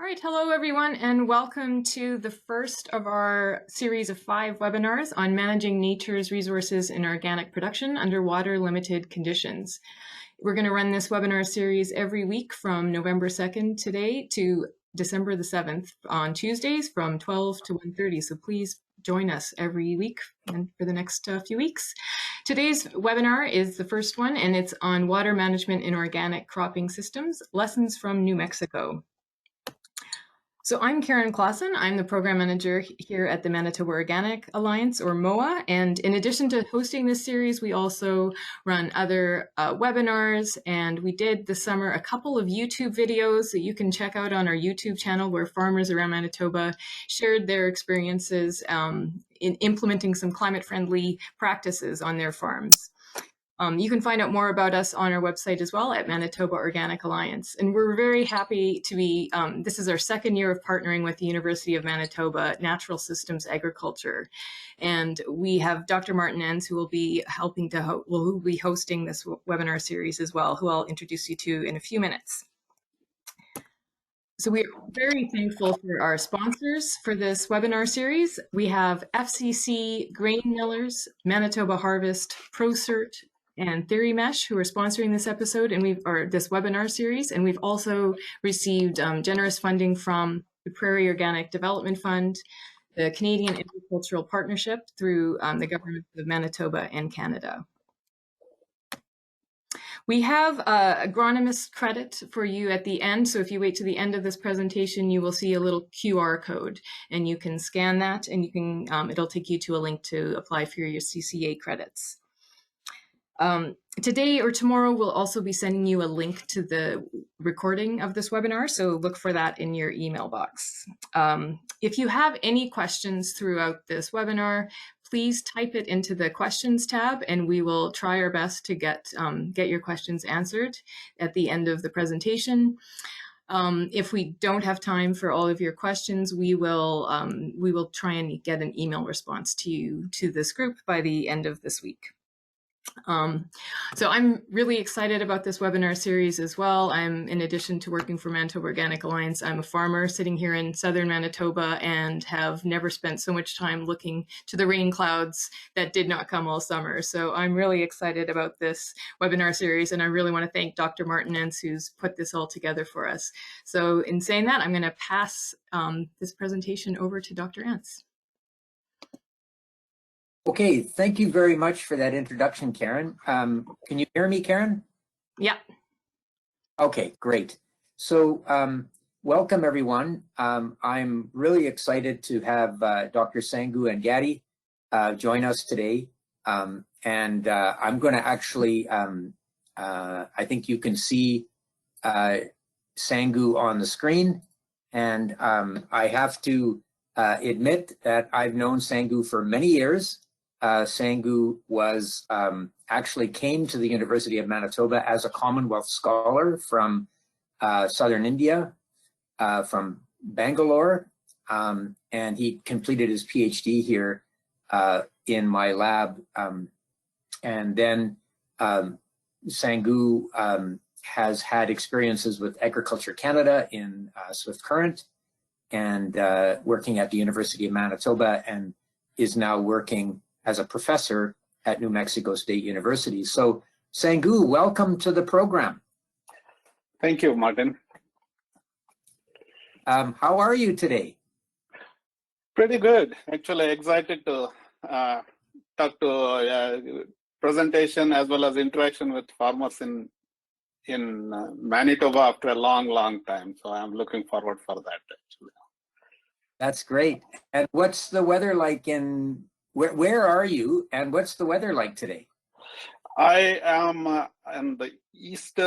right, hello everyone, and welcome to the first of our series of 5 webinars on managing nature's resources in organic production under water-limited conditions. We're going to run this webinar series every week from November 2nd today to December the 7th on Tuesdays from 12 to 1:30. So please join us every week and for the next few weeks. Today's webinar is the first one, and it's on water management in organic cropping systems, lessons from New Mexico. So I'm Karen Clausen. I'm the program manager here at the Manitoba Organic Alliance, or MOA. And in addition to hosting this series, we also run other webinars. And we did this summer a couple of YouTube videos that you can check out on our YouTube channel, where farmers around Manitoba shared their experiences in implementing some climate-friendly practices on their farms. You can find out more about us on our website as well at Manitoba Organic Alliance. And we're very happy to be, this is our second year of partnering with the University of Manitoba Natural Systems Agriculture. And we have Dr. Martin Enns, who will be helping to, who will be hosting this webinar series as well, who I'll introduce you to in a few minutes. So we are very thankful for our sponsors for this webinar series. We have FCC, Grain Millers, Manitoba Harvest, ProCert, and Theory Mesh, who are sponsoring this episode and this webinar series. And we've also received generous funding from the Prairie Organic Development Fund, the Canadian Agricultural Partnership through the governments of Manitoba and Canada. We have agronomist credit for you at the end. So if you wait to the end of this presentation, you will see a little QR code, and you can scan that, and you can it'll take you to a link to apply for your CCA credits. Today or tomorrow, we'll also be sending you a link to the recording of this webinar, so look for that in your email box. If you have any questions throughout this webinar, please type it into the questions tab, and we will try our best to get your questions answered at the end of the presentation. If we don't have time for all of your questions, we will try and get an email response to you, to this group, by the end of this week. So I'm really excited about this webinar series as well. In addition to working for Manitoba Organic Alliance, I'm a farmer sitting here in southern Manitoba and have never spent so much time looking to the rain clouds that did not come all summer. So I'm really excited about this webinar series, and I really want to thank Dr. Martin Enns, who's put this all together for us. So in saying that, I'm going to pass this presentation over to Dr. Enns. Okay, thank you very much for that introduction, Karen. Can you hear me, Karen? Yeah. Okay, great. So welcome, everyone. I'm really excited to have Dr. Sangu Angadi join us today. I'm going to actually, I think you can see Sangu on the screen. And I have to admit that I've known Sangu for many years. Sangu was actually came to the University of Manitoba as a Commonwealth Scholar from southern India, from Bangalore, and he completed his PhD here in my lab. And then Sangu has had experiences with Agriculture Canada in Swift Current, and working at the University of Manitoba, and is now working as a professor at New Mexico State University. So Sangu, welcome to the program. Thank you, Martin. How are you today? Pretty good. Actually excited to talk to presentation as well as interaction with farmers in Manitoba after a long time. So I'm looking forward for that, actually. That's great. And what's the weather like in, where are you, and what's the weather like today? I am on the east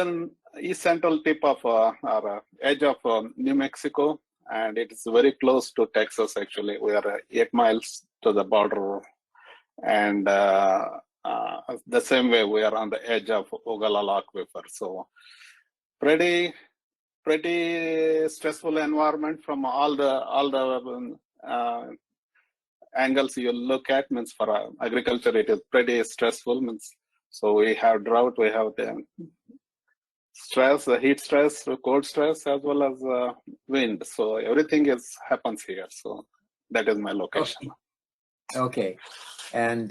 central tip of or edge of New Mexico, and it is very close to Texas. Actually, we are 8 miles to the border, and the same way we are on the edge of Ogallala Aquifer. So pretty stressful environment from all the angles you look at. Means for agriculture, it is pretty stressful. Means so we have drought, we have the stress, heat stress, cold stress, as well as wind. So everything happens here. So that is my location. Okay. And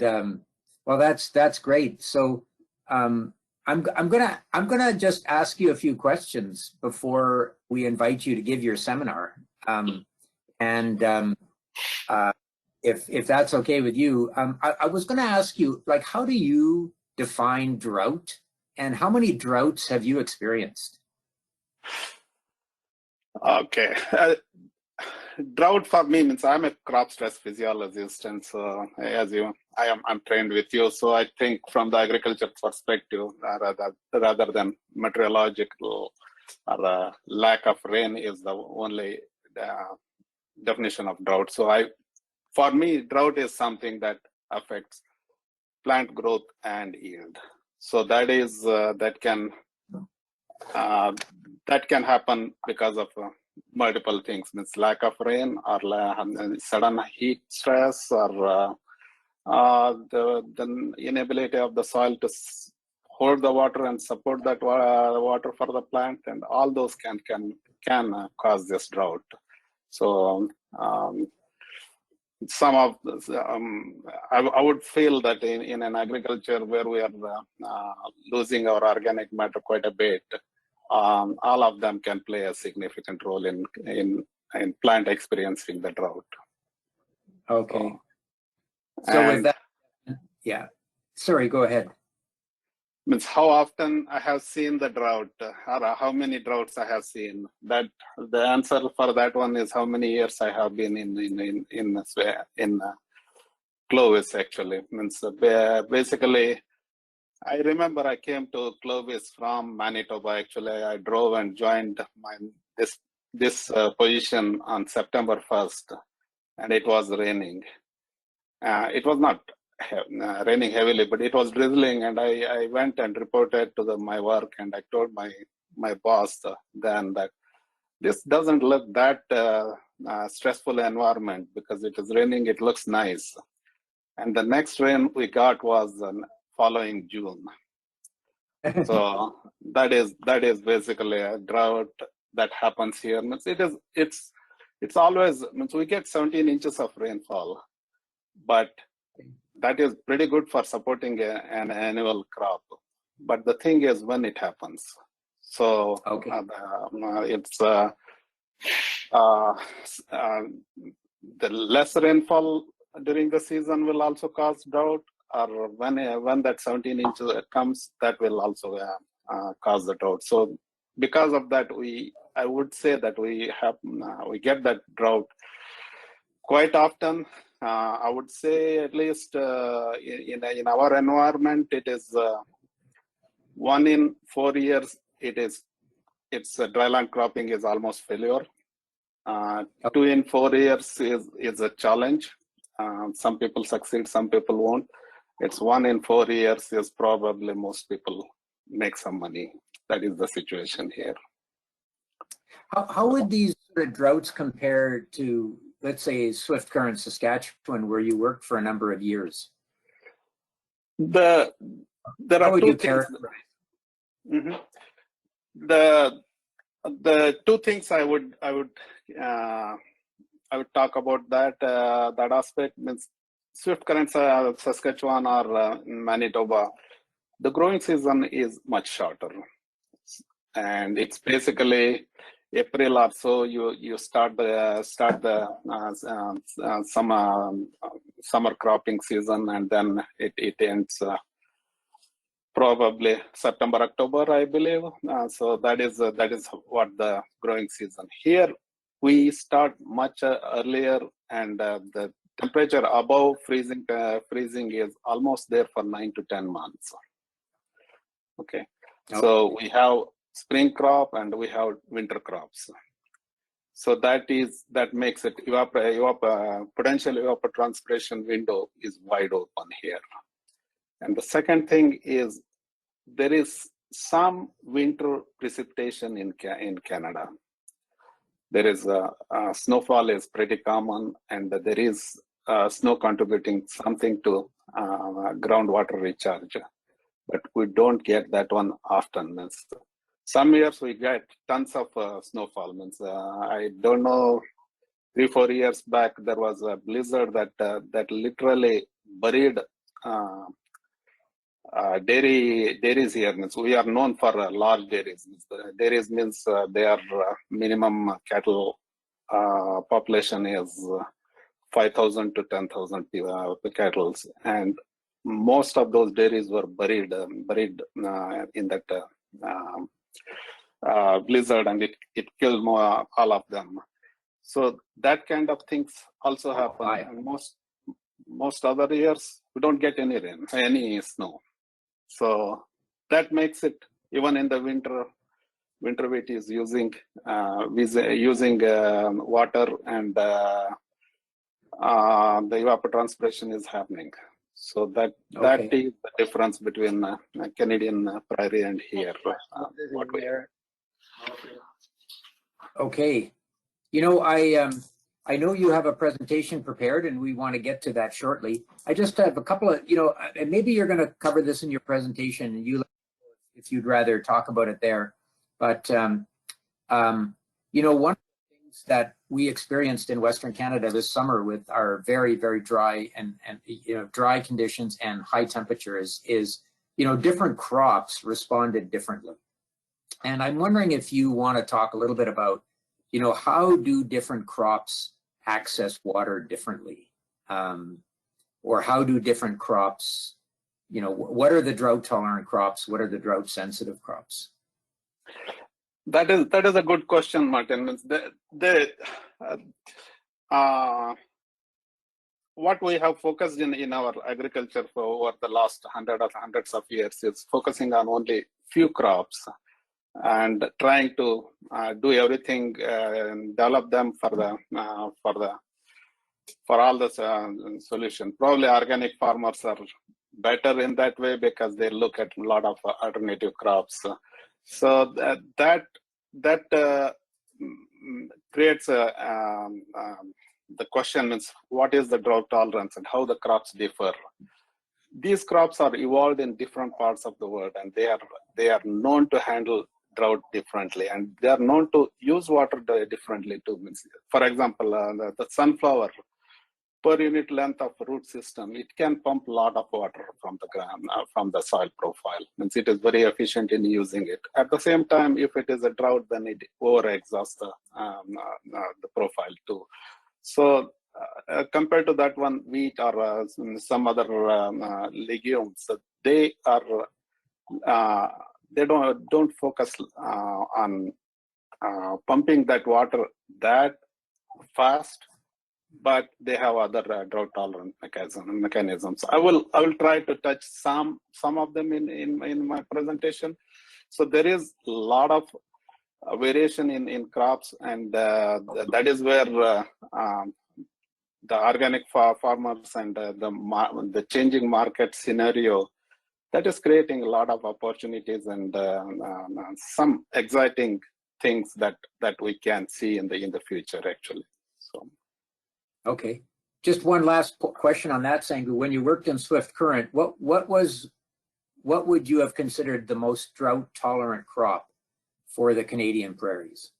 well, that's great. So I'm gonna just ask you a few questions before we invite you to give your seminar. If that's okay with you, I was going to ask you, like, how do you define drought, and how many droughts have you experienced? Okay. Drought for me means I'm a crop stress physiologist, and so I'm trained with you. So I think from the agriculture perspective, rather than meteorological or lack of rain is the only definition of drought. So for me, drought is something that affects plant growth and yield. So that is that can happen because of multiple things, means lack of rain or sudden heat stress, or the inability of the soil to hold the water and support that water for the plant, and all those can cause this drought. So some of I would feel that in an agriculture where we are losing our organic matter quite a bit, all of them can play a significant role in plant experiencing the drought. Okay. So with that, yeah. Sorry, go ahead. Means how often I have seen the drought, or how many droughts I have seen. That the answer for that one is how many years I have been in Clovis. Actually, means basically, I remember I came to Clovis from Manitoba. Actually, I drove and joined this position on September 1st, and it was raining. It was not raining heavily, but it was drizzling, and I went and reported to my work, and I told my boss then that this doesn't look that stressful environment, because it is raining, it looks nice. And the next rain we got was following June. So that is basically a drought that happens here. It's always, we get 17 inches of rainfall, but that is pretty good for supporting an annual crop. But the thing is when it happens. So it's the less rainfall during the season will also cause drought, or when that 17 inches comes, that will also cause the drought. So because of that, I would say that we get that drought quite often. I would say at least in our environment, it is 1 in 4 years. It's dryland cropping is almost failure. 2 in 4 years is a challenge. Some people succeed, some people won't. It's 1 in 4 years is probably most people make some money. That is the situation here. How would these sort of droughts compare to, let's say, Swift Current, Saskatchewan, where you worked for a number of years? There are two things. Mm-hmm. The two things I would talk about that aspect means Swift Currents, Saskatchewan or Manitoba. The growing season is much shorter, and it's basically April or so. You start the summer cropping season, and then it ends probably September, October, I believe. So that is what the growing season. Here we start much earlier, and the temperature above freezing is almost there for 9 to 10 months. Okay, so we have spring crop and we have winter crops. So that makes it potential evapotranspiration window is wide open here. And the second thing is there is some winter precipitation in Canada. There is snowfall is pretty common, and there is snow contributing something to groundwater recharge, but we don't get that one often. some years we get tons of snowfall. Means I don't know, 3-4 years back there was a blizzard that literally buried dairies here. Means we are known for large dairies. Dairies means their minimum cattle population is 5,000 to 10,000 cattle, and most of those dairies were buried in that blizzard, and it killed all of them. So that kind of things also happen. And most other years we don't get any rain, any snow. So that makes it, even in the winter wheat is using water, and the evapotranspiration is happening. So that is the difference between Canadian Prairie and here. What we are. Okay. You know, I know you have a presentation prepared, and we want to get to that shortly. I just have a couple of, and maybe you're going to cover this in your presentation, and you, if you'd rather talk about it there. But one of the things that we experienced in Western Canada this summer with our very, very dry and dry conditions and high temperatures is different crops responded differently. And I'm wondering if you want to talk a little bit about how do different crops access water differently? Or how do different crops, what are the drought tolerant crops? What are the drought sensitive crops? That is a good question, Martin. What we have focused in our agriculture for over the last hundreds of years is focusing on only few crops, and trying to do everything and develop them for all the solution. Probably organic farmers are better in that way because they look at a lot of alternative crops. So that creates the question is, what is the drought tolerance and how the crops differ? These crops are evolved in different parts of the world, and they are known to handle drought differently, and they are known to use water differently too. For example, the sunflower, per unit length of root system, it can pump a lot of water from the ground, from the soil profile. Means it is very efficient in using it. At the same time, if it is a drought, then it over exhausts the profile too. So compared to that one, wheat or some other legumes, they don't focus on pumping that water that fast, but they have other drought tolerant mechanisms. I will try to touch some of them in my presentation. So there is a lot of variation in crops, and that is where the organic farmers and the changing market scenario, that is creating a lot of opportunities and some exciting things that we can see in the future actually. So. Okay, just one last question on that, Sangu. When you worked in Swift Current, what would you have considered the most drought tolerant crop for the Canadian prairies?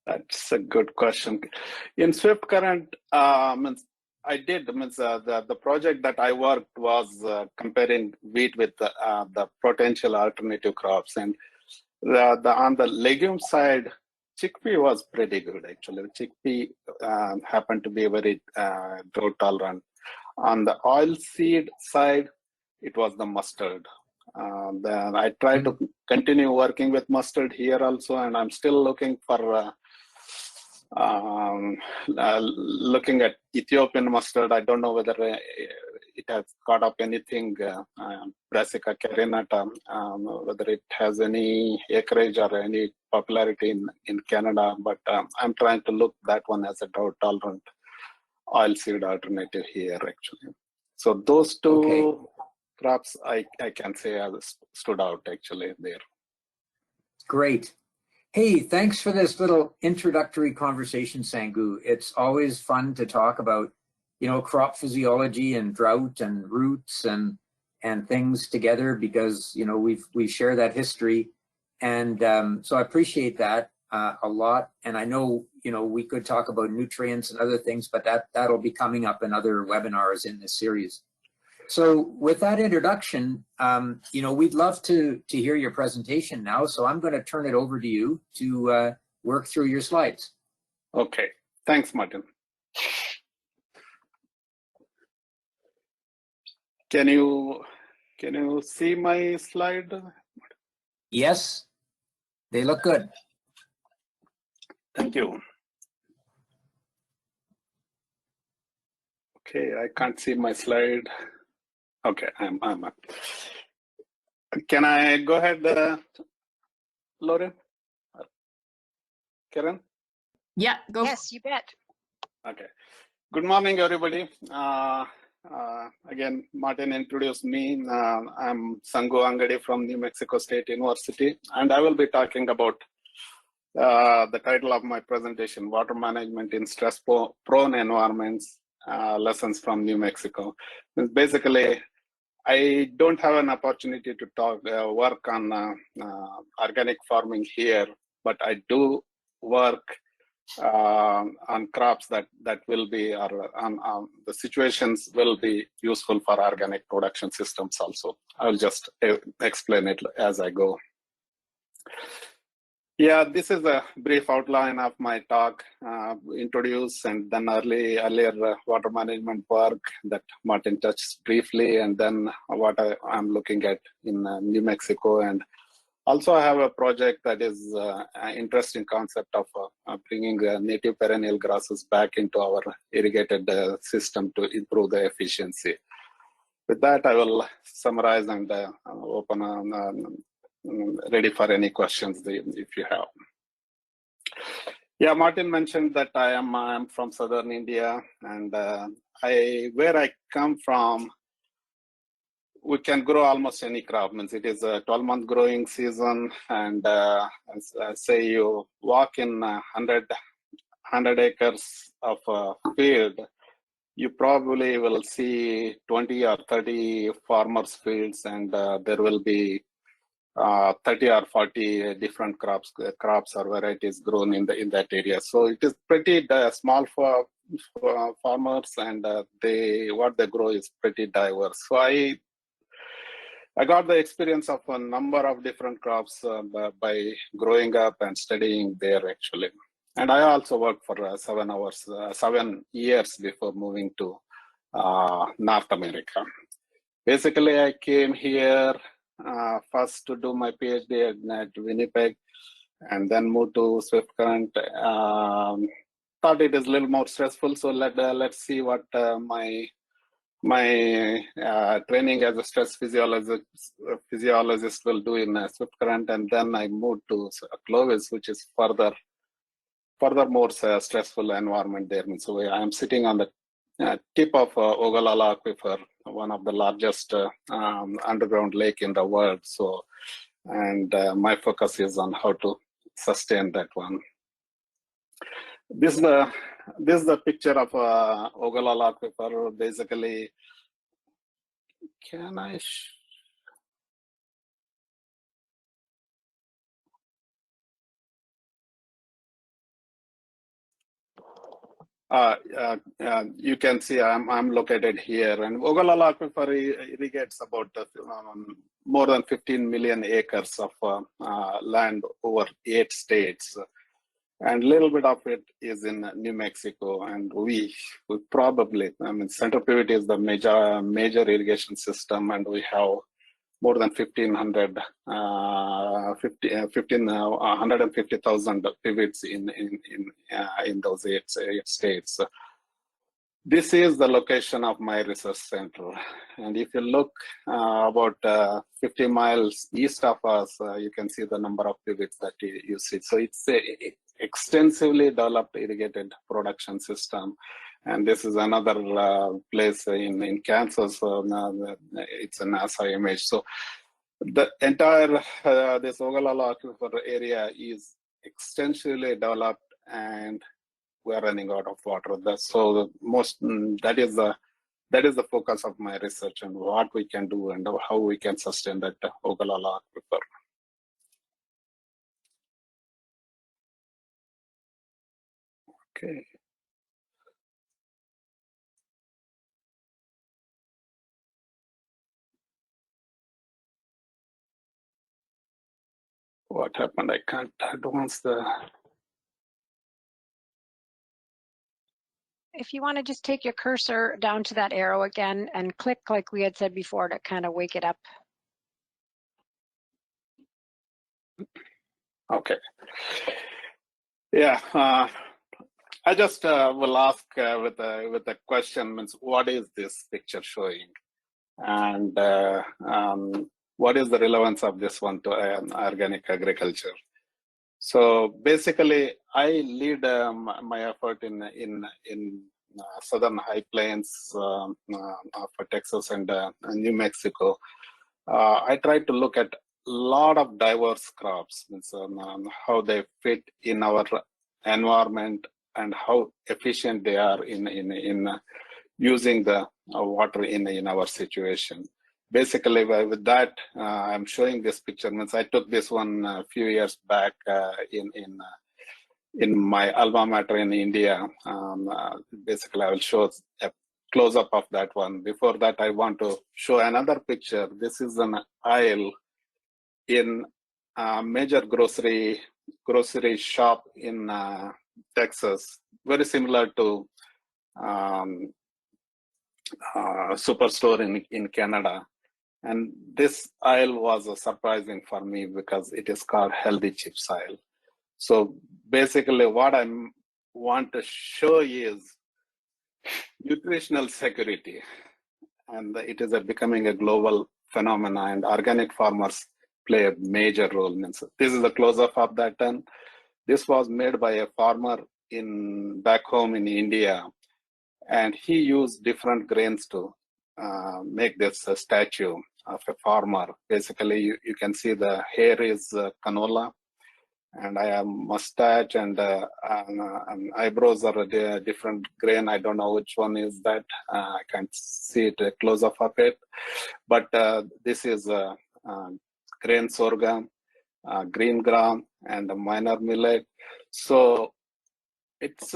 That's a good question. In Swift Current, the project that I worked was comparing wheat with the potential alternative crops, and on the legume side, chickpea was pretty good actually. Chickpea happened to be very drought tolerant. On the oilseed side, it was the mustard. Then I tried to continue working with mustard here also, and I'm still looking for looking at Ethiopian mustard. I don't know whether it has caught up anything, Brassica carinata, whether it has any acreage or any popularity in Canada, but I'm trying to look that one as a drought tolerant oilseed alternative here actually. So those two crops I can say have stood out actually there. Great. Hey, thanks for this little introductory conversation, Sangu. It's always fun to talk about, crop physiology and drought and roots and and things together because, you know, we share that history. And so I appreciate that a lot. And I know, you know, we could talk about nutrients and other things, but that'll be coming up in other webinars in this series. So with that introduction, you know, we'd love to hear your presentation now. So I'm going to turn it over to you to work through your slides. Okay, thanks, Martin. Can you see my slide? Yes, they look good. Thank you. Okay, I can't see my slide. Okay, I'm up. Can I go ahead, Lauren? Karen? Yeah, go. Yes, you bet. Okay. Good morning, everybody. Again, Martin introduced me. I'm Sangu Angadi from New Mexico State University, and I will be talking about the title of my presentation, Water Management in Stress-Prone Environments, Lessons from New Mexico. Basically, I don't have an opportunity to work on organic farming here, but I do work on crops that will be, or on the situations will be useful for organic production systems also. I'll just explain it as I go. Yeah, this is a brief outline of my talk, introduce and then earlier water management work that Martin touched briefly, and then what I'm looking at in New Mexico. And also I have a project that is an interesting concept of bringing native perennial grasses back into our irrigated system to improve the efficiency. With that, I will summarize and open ready for any questions if you have. Yeah, Martin mentioned that I am from southern India, and where I come from, we can grow almost any crop. Means it is a 12-month growing season, and say you walk in 100 acres of field, you probably will see 20 or 30 farmers' fields, and there will be 30 or 40 different crops or varieties grown in that area. So it is pretty small for farmers, and what they grow is pretty diverse. So I got the experience of a number of different crops by growing up and studying there actually. And I also worked for 7 years before moving to North America. Basically, I came here first to do my PhD at Winnipeg, and then moved to Swift Current. Thought it is a little more stressful, so let's see what my training as a stress physiologist will do in Swift Current, and then I moved to Clovis, which is further more stressful environment there. So I am sitting on the tip of Ogallala Aquifer, one of the largest underground lake in the world. So, and my focus is on how to sustain that one. This is the picture of Ogallala Aquifer. Basically, can I? You can see I'm located here, and Ogallala Aquifer irrigates about more than 15 million acres of land over 8 states, and a little bit of it is in New Mexico. And we probably, Center Pivot is the major irrigation system, and we have more than 150,000 pivots in those 8 states. This is the location of my research center, and if you look about 50 miles east of us, you can see the number of pivots that you see. So it's a extensively developed irrigated production system. And this is another place in Kansas. It's a NASA image. So the entire this Ogallala Aquifer area is extensively developed, and we are running out of water. So that is the that is the focus of my research and what we can do and how we can sustain that Ogallala Aquifer. Okay. What happened? I can't advance the. If you want to just take your cursor down to that arrow again and click like we had said before to kind of wake it up. Okay. Yeah. I just will ask with a question, means what is this picture showing, and what is the relevance of this one to organic agriculture? So basically, I lead my effort in southern high plains of Texas and New Mexico. I try to look at a lot of diverse crops, means, how they fit in our environment and how efficient they are in using the water in our situation. Basically, with that, I'm showing this picture. Means I took this one a few years back in my alma mater in India. Basically, I will show a close-up of that one. Before that, I want to show another picture. This is an aisle in a major grocery shop in Texas, very similar to superstore in Canada. And this aisle was surprising for me because it is called healthy chips aisle. So basically what I want to show is nutritional security. And it is becoming a global phenomenon, and organic farmers play a major role. This is a close-up of that. And this was made by a farmer back home in India. And he used different grains to make this statue of a farmer. Basically, you can see the hair is canola, and I have mustache and eyebrows are a different grain. I don't know which one is that. I can't see it, a close-up of it. But this is grain sorghum, green gram, and a minor millet. So it's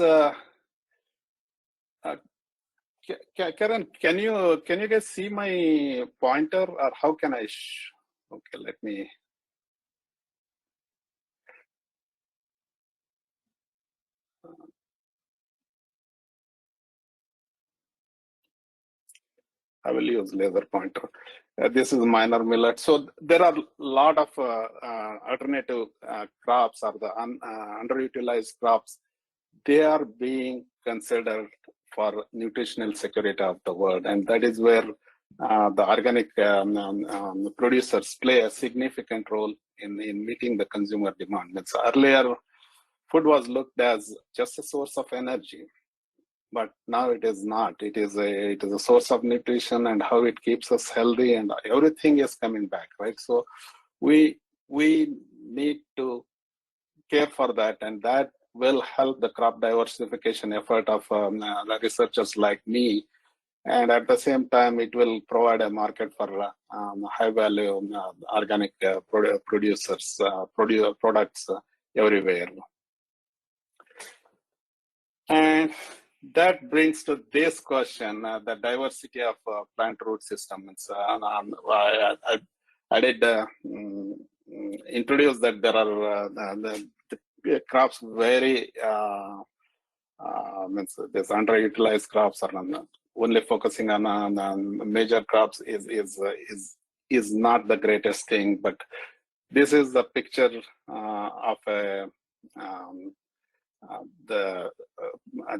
Karen, can you guys see my pointer, or how can I? Okay, let me. I will use laser pointer. This is minor millet. So there are a lot of alternative crops, or the underutilized crops. They are being considered for nutritional security of the world, and that is where the organic producers play a significant role in meeting the consumer demand. It's earlier, food was looked as just a source of energy, but now it is not. It is a source of nutrition and how it keeps us healthy, and everything is coming back, right? So we need to care for that, and that will help the crop diversification effort of researchers like me. And at the same time, it will provide a market for high value organic producers, products everywhere. And that brings to this question, the diversity of plant root systems. I did introduce that there are the crops very, there's underutilized crops are only focusing on major crops is not the greatest thing, but this is the picture of the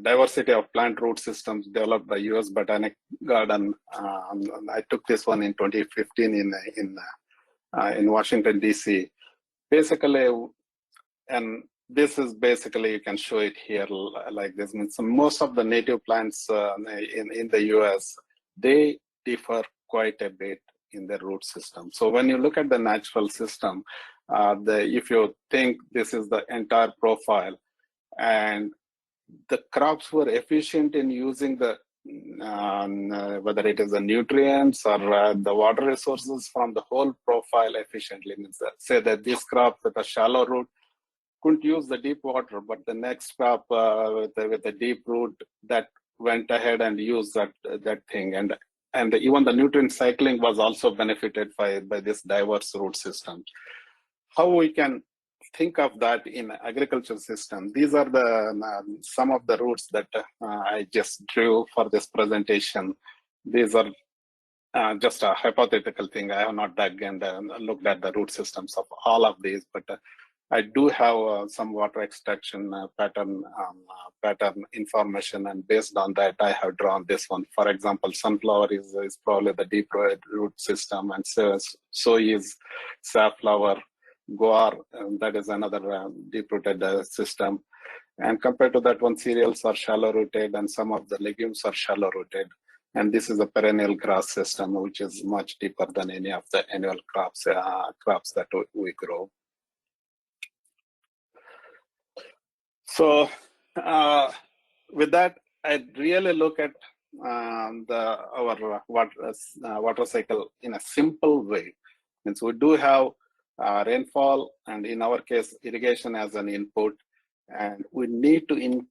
diversity of plant root systems developed by U.S. Botanic Garden. I took this one in 2015 in Washington, D.C. Basically, and this is basically, you can show it here like this. Means most of the native plants in the U.S., they differ quite a bit in their root system. So when you look at the natural system, if you think this is the entire profile, and the crops were efficient in using the whether it is the nutrients or the water resources from the whole profile efficiently. Means say that this crop with a shallow root couldn't use the deep water, but the next crop with a deep root that went ahead and used that thing, and even the nutrient cycling was also benefited by this diverse root system. How we can think of that in agriculture system? These are the some of the routes that I just drew for this presentation. These are just a hypothetical thing. I have not dug and looked at the root systems of all of these, but I do have some water extraction pattern information, and based on that, I have drawn this one. For example, sunflower is probably the deep root system, and so is safflower. Guar, that is another deep-rooted system. And compared to that one, cereals are shallow-rooted and some of the legumes are shallow-rooted. And this is a perennial grass system, which is much deeper than any of the annual crops that we grow. So with that, I really look at our water cycle in a simple way. Means we do have rainfall, and in our case, irrigation as an input, and we need to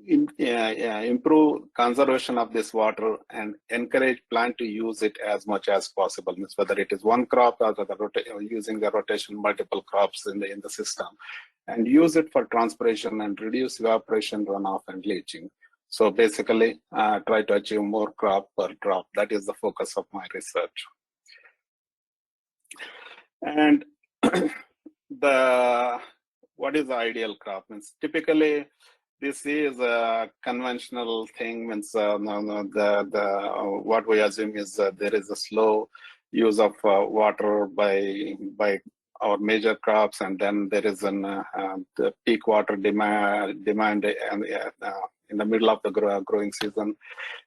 improve conservation of this water and encourage plant to use it as much as possible. Means whether it is one crop or using the rotation multiple crops in the system, and use it for transpiration and reduce evaporation, runoff, and leaching. So basically, try to achieve more crop per drop. That is the focus of my research. And what is the ideal crop? Means typically this is a conventional thing. Means what we assume is there is a slow use of water by our major crops, and then there is the peak water demand in the middle of the growing season,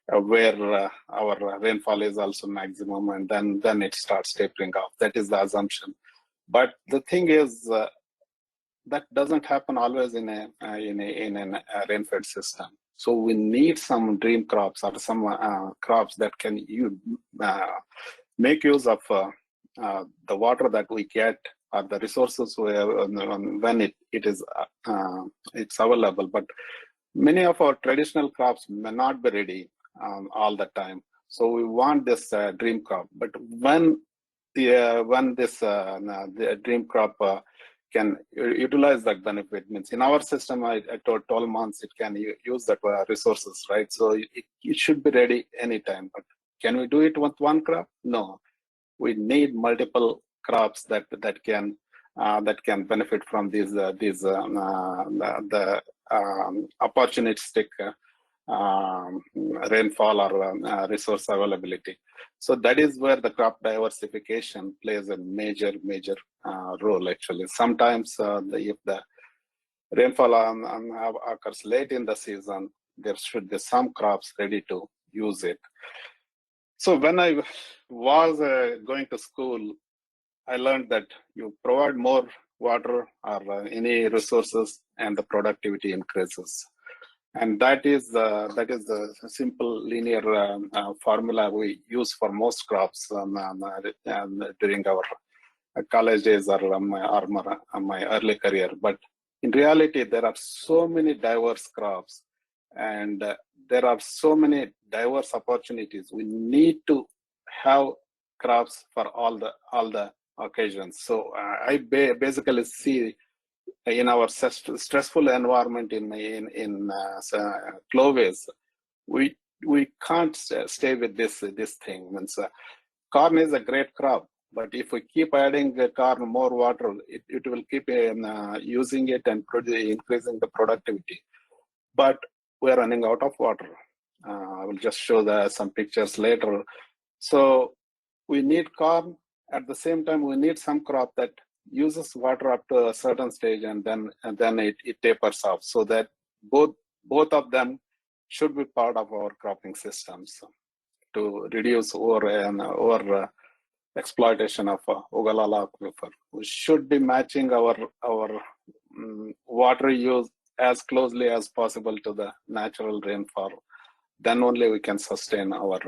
where our rainfall is also maximum, and then it starts tapering off. That is the assumption. But the thing is, that doesn't happen always in a rain-fed system. So we need some dream crops or some crops that can make use of the water that we get or the resources when it's available. But many of our traditional crops may not be ready all the time. So we want this dream crop. But when the dream crop can utilize that benefit, means in our system, at 12 months, it can use that resources, right? So it should be ready anytime. But can we do it with one crop? No. We need multiple crops that can benefit from these opportunistic rainfall or resource availability. So that is where the crop diversification plays a major role. Actually, sometimes if the rainfall occurs late in the season, there should be some crops ready to use it. So when I was going to school, I learned that you provide more water or any resources, and the productivity increases. And that is the simple linear formula we use for most crops during our college days or my early career. But in reality, there are so many diverse crops, and there are so many diverse opportunities. We need to have crops for all the occasions. So I basically see in our stressful environment in Clovis, we can't stay with this thing. Means corn is a great crop, but if we keep adding corn more water, it will keep using it and increasing the productivity. But we're running out of water. I will just show some pictures later. So we need corn. At the same time, we need some crop that uses water up to a certain stage, and then it tapers off. So that both of them should be part of our cropping systems to reduce over exploitation of Ogallala Aquifer. We should be matching our water use as closely as possible to the natural rainfall. then only we can sustain our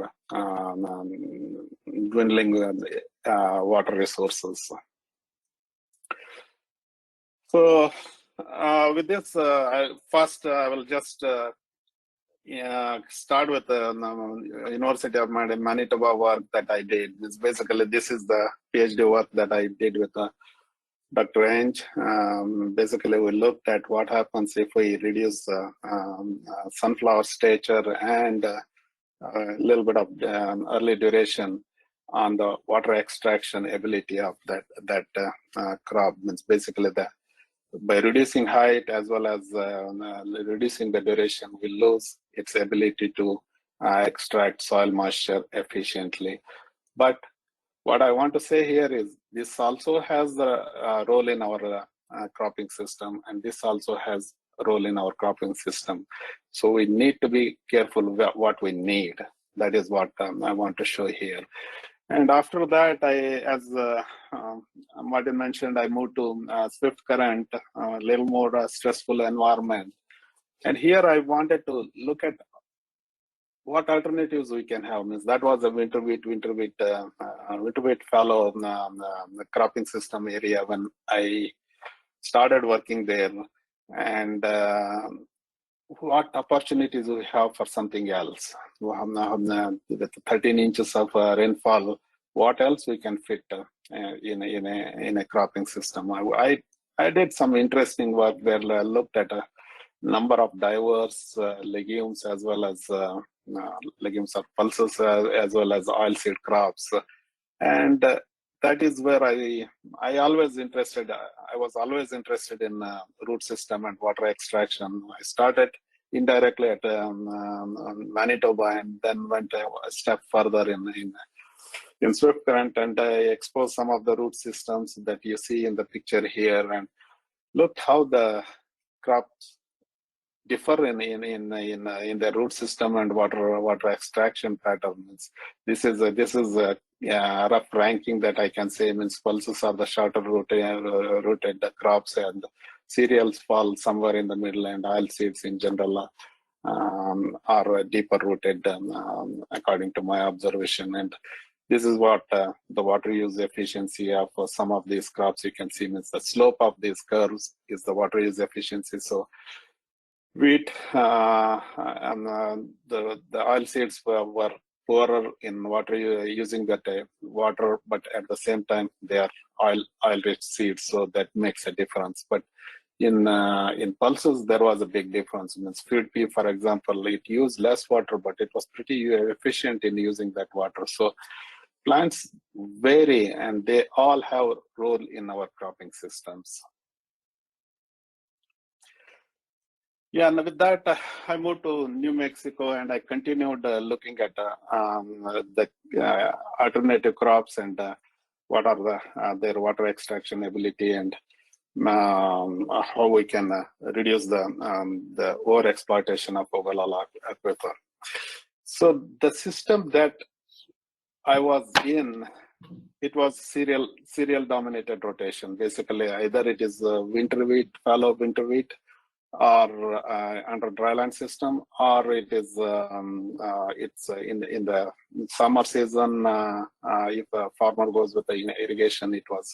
dwindling water resources. So with this, first I will just start with the University of Manitoba work that I did. Basically, this is the PhD work that I did with Dr. Enge. Basically, we looked at what happens if we reduce sunflower stature and a little bit of early duration on the water extraction ability of that crop. Means basically by reducing height as well as reducing the duration, we lose its ability to extract soil moisture efficiently. But what I want to say here is this also has a role in our cropping system, and this also has a role in our cropping system. So we need to be careful about what we need. That is what I want to show here. And after that, as Martin mentioned, I moved to swift current, a little more stressful environment. And here I wanted to look at what alternatives we can have. Means that was a winter wheat fallow cropping system area when I started working there. And what opportunities we have for something else. With 13 inches of rainfall, what else we can fit in a cropping system? I did some interesting work where I looked at a number of diverse legumes as well as legumes or pulses as well as oilseed crops, and that is where I was always interested in root system and water extraction. I started indirectly at Manitoba and then went a step further in swift current, and I exposed some of the root systems that you see in the picture here and looked how the crops differ in the root system and water extraction patterns. This is a rough ranking that I can say. Means pulses are the shorter rooted crops, and cereals fall somewhere in the middle, and oilseeds in general are deeper rooted according to my observation. And this is what the water use efficiency of some of these crops you can see. Means the slope of these curves is the water use efficiency. So wheat and the oilseeds were poorer in water using that water, but at the same time they are oil-rich seeds, so that makes a difference. But in pulses there was a big difference. Means field pea, for example, it used less water, but it was pretty efficient in using that water. So plants vary, and they all have a role in our cropping systems. Yeah, and with that, I moved to New Mexico, and I continued looking at the alternative crops and what are their water extraction ability, and how we can reduce the overexploitation of Ogallala Aquifer. So the system that I was in, it was cereal dominated rotation. Basically, either it is winter wheat, fallow winter wheat, or under dryland system, or it is it's in the summer season. If a farmer goes with the irrigation, it was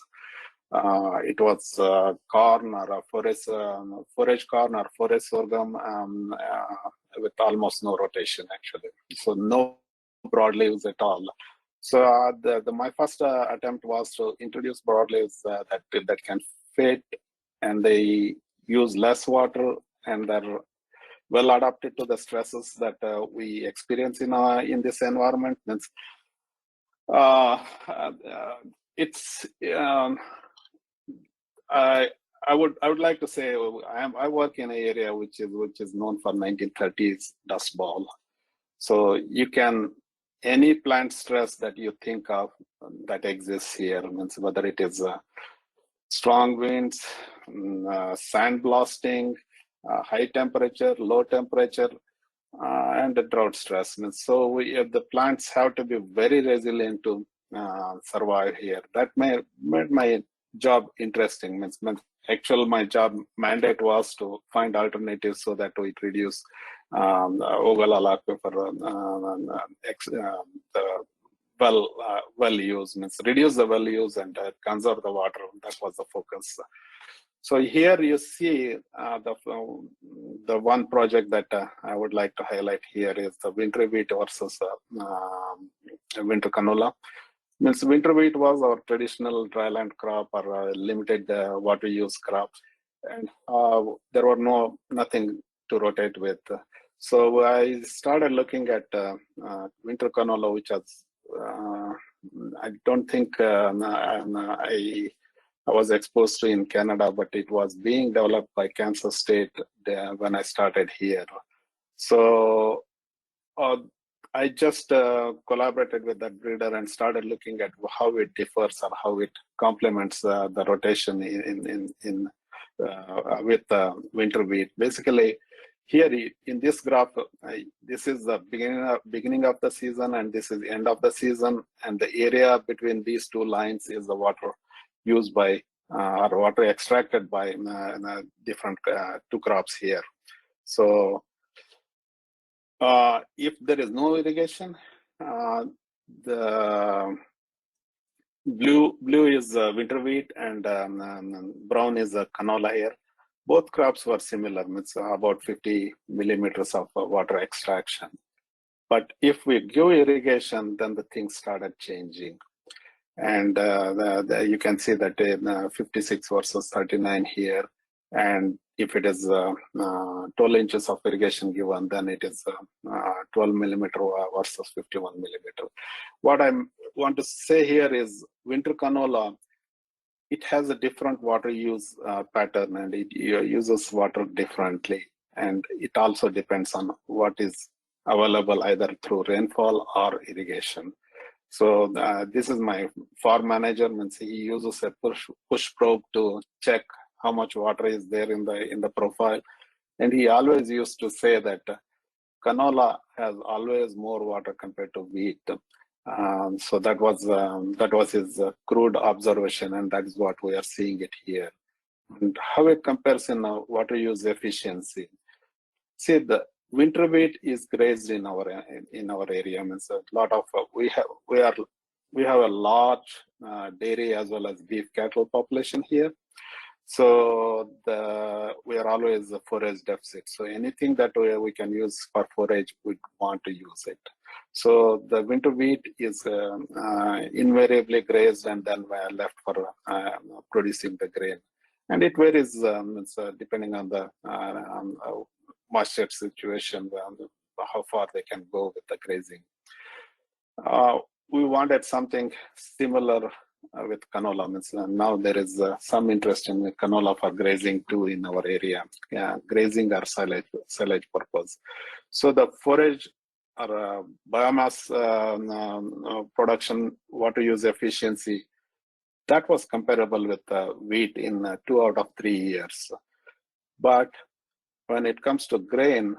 corn or a forage corn or forage sorghum with almost no rotation actually. So no broadleaves at all. So my first attempt was to introduce broadleaves that can fit, and they use less water, and they're well adapted to the stresses that we experience in this environment. Means it's I would like to say I work in an area which is known for 1930s dust bowl. So you can, any plant stress that you think of that exists here, means whether it is strong winds, sand blasting, high temperature, low temperature, and the drought stress. So the plants have to be very resilient to survive here. That made my job interesting. My job mandate was to find alternatives so that we reduce Ogallala Aquifer, the well use, means reduce the well use and conserve the water. That was the focus. So here you see the one project that I would like to highlight here is the winter wheat versus winter canola. Means winter wheat was our traditional dryland crop or limited water use crop, and there were nothing to rotate with. So I started looking at winter canola, which was I don't think I was exposed to in Canada, but it was being developed by Kansas State when I started here. So I just collaborated with that breeder and started looking at how it differs or how it complements the rotation with winter wheat. Basically, here in this graph, this is the beginning of the season, and this is the end of the season, and the area between these two lines is the water used by or water extracted by different two crops here. So if there is no irrigation, the blue is winter wheat and brown is canola here. Both crops were similar, it's about 50 millimeters of water extraction. But if we give irrigation, then the things started changing. And you can see that 56 versus 39 here. And if it is 12 inches of irrigation given, then it is 12 millimeter versus 51 millimeter. What I want to say here is winter canola, it has a different water use pattern, and it uses water differently. And it also depends on what is available either through rainfall or irrigation. So this is my farm manager, means he uses a push probe to check how much water is there in the profile. And he always used to say that canola has always more water compared to wheat. So that was his crude observation, and that is what we are seeing it here. And how it compares in water use efficiency. See, the winter wheat is grazed in our area. Means a lot of we have a large dairy as well as beef cattle population here. So we are always a forage deficit. So anything that we can use for forage, we want to use it. So the winter wheat is invariably grazed and then left for producing the grain. And it varies depending on the moisture situation, how far they can go with the grazing. We wanted something similar with canola. Now there is some interest in canola for grazing too in our area, grazing or silage purpose. So the forage or biomass production, water use efficiency, that was comparable with wheat in 2 out of 3 years. But when it comes to grain,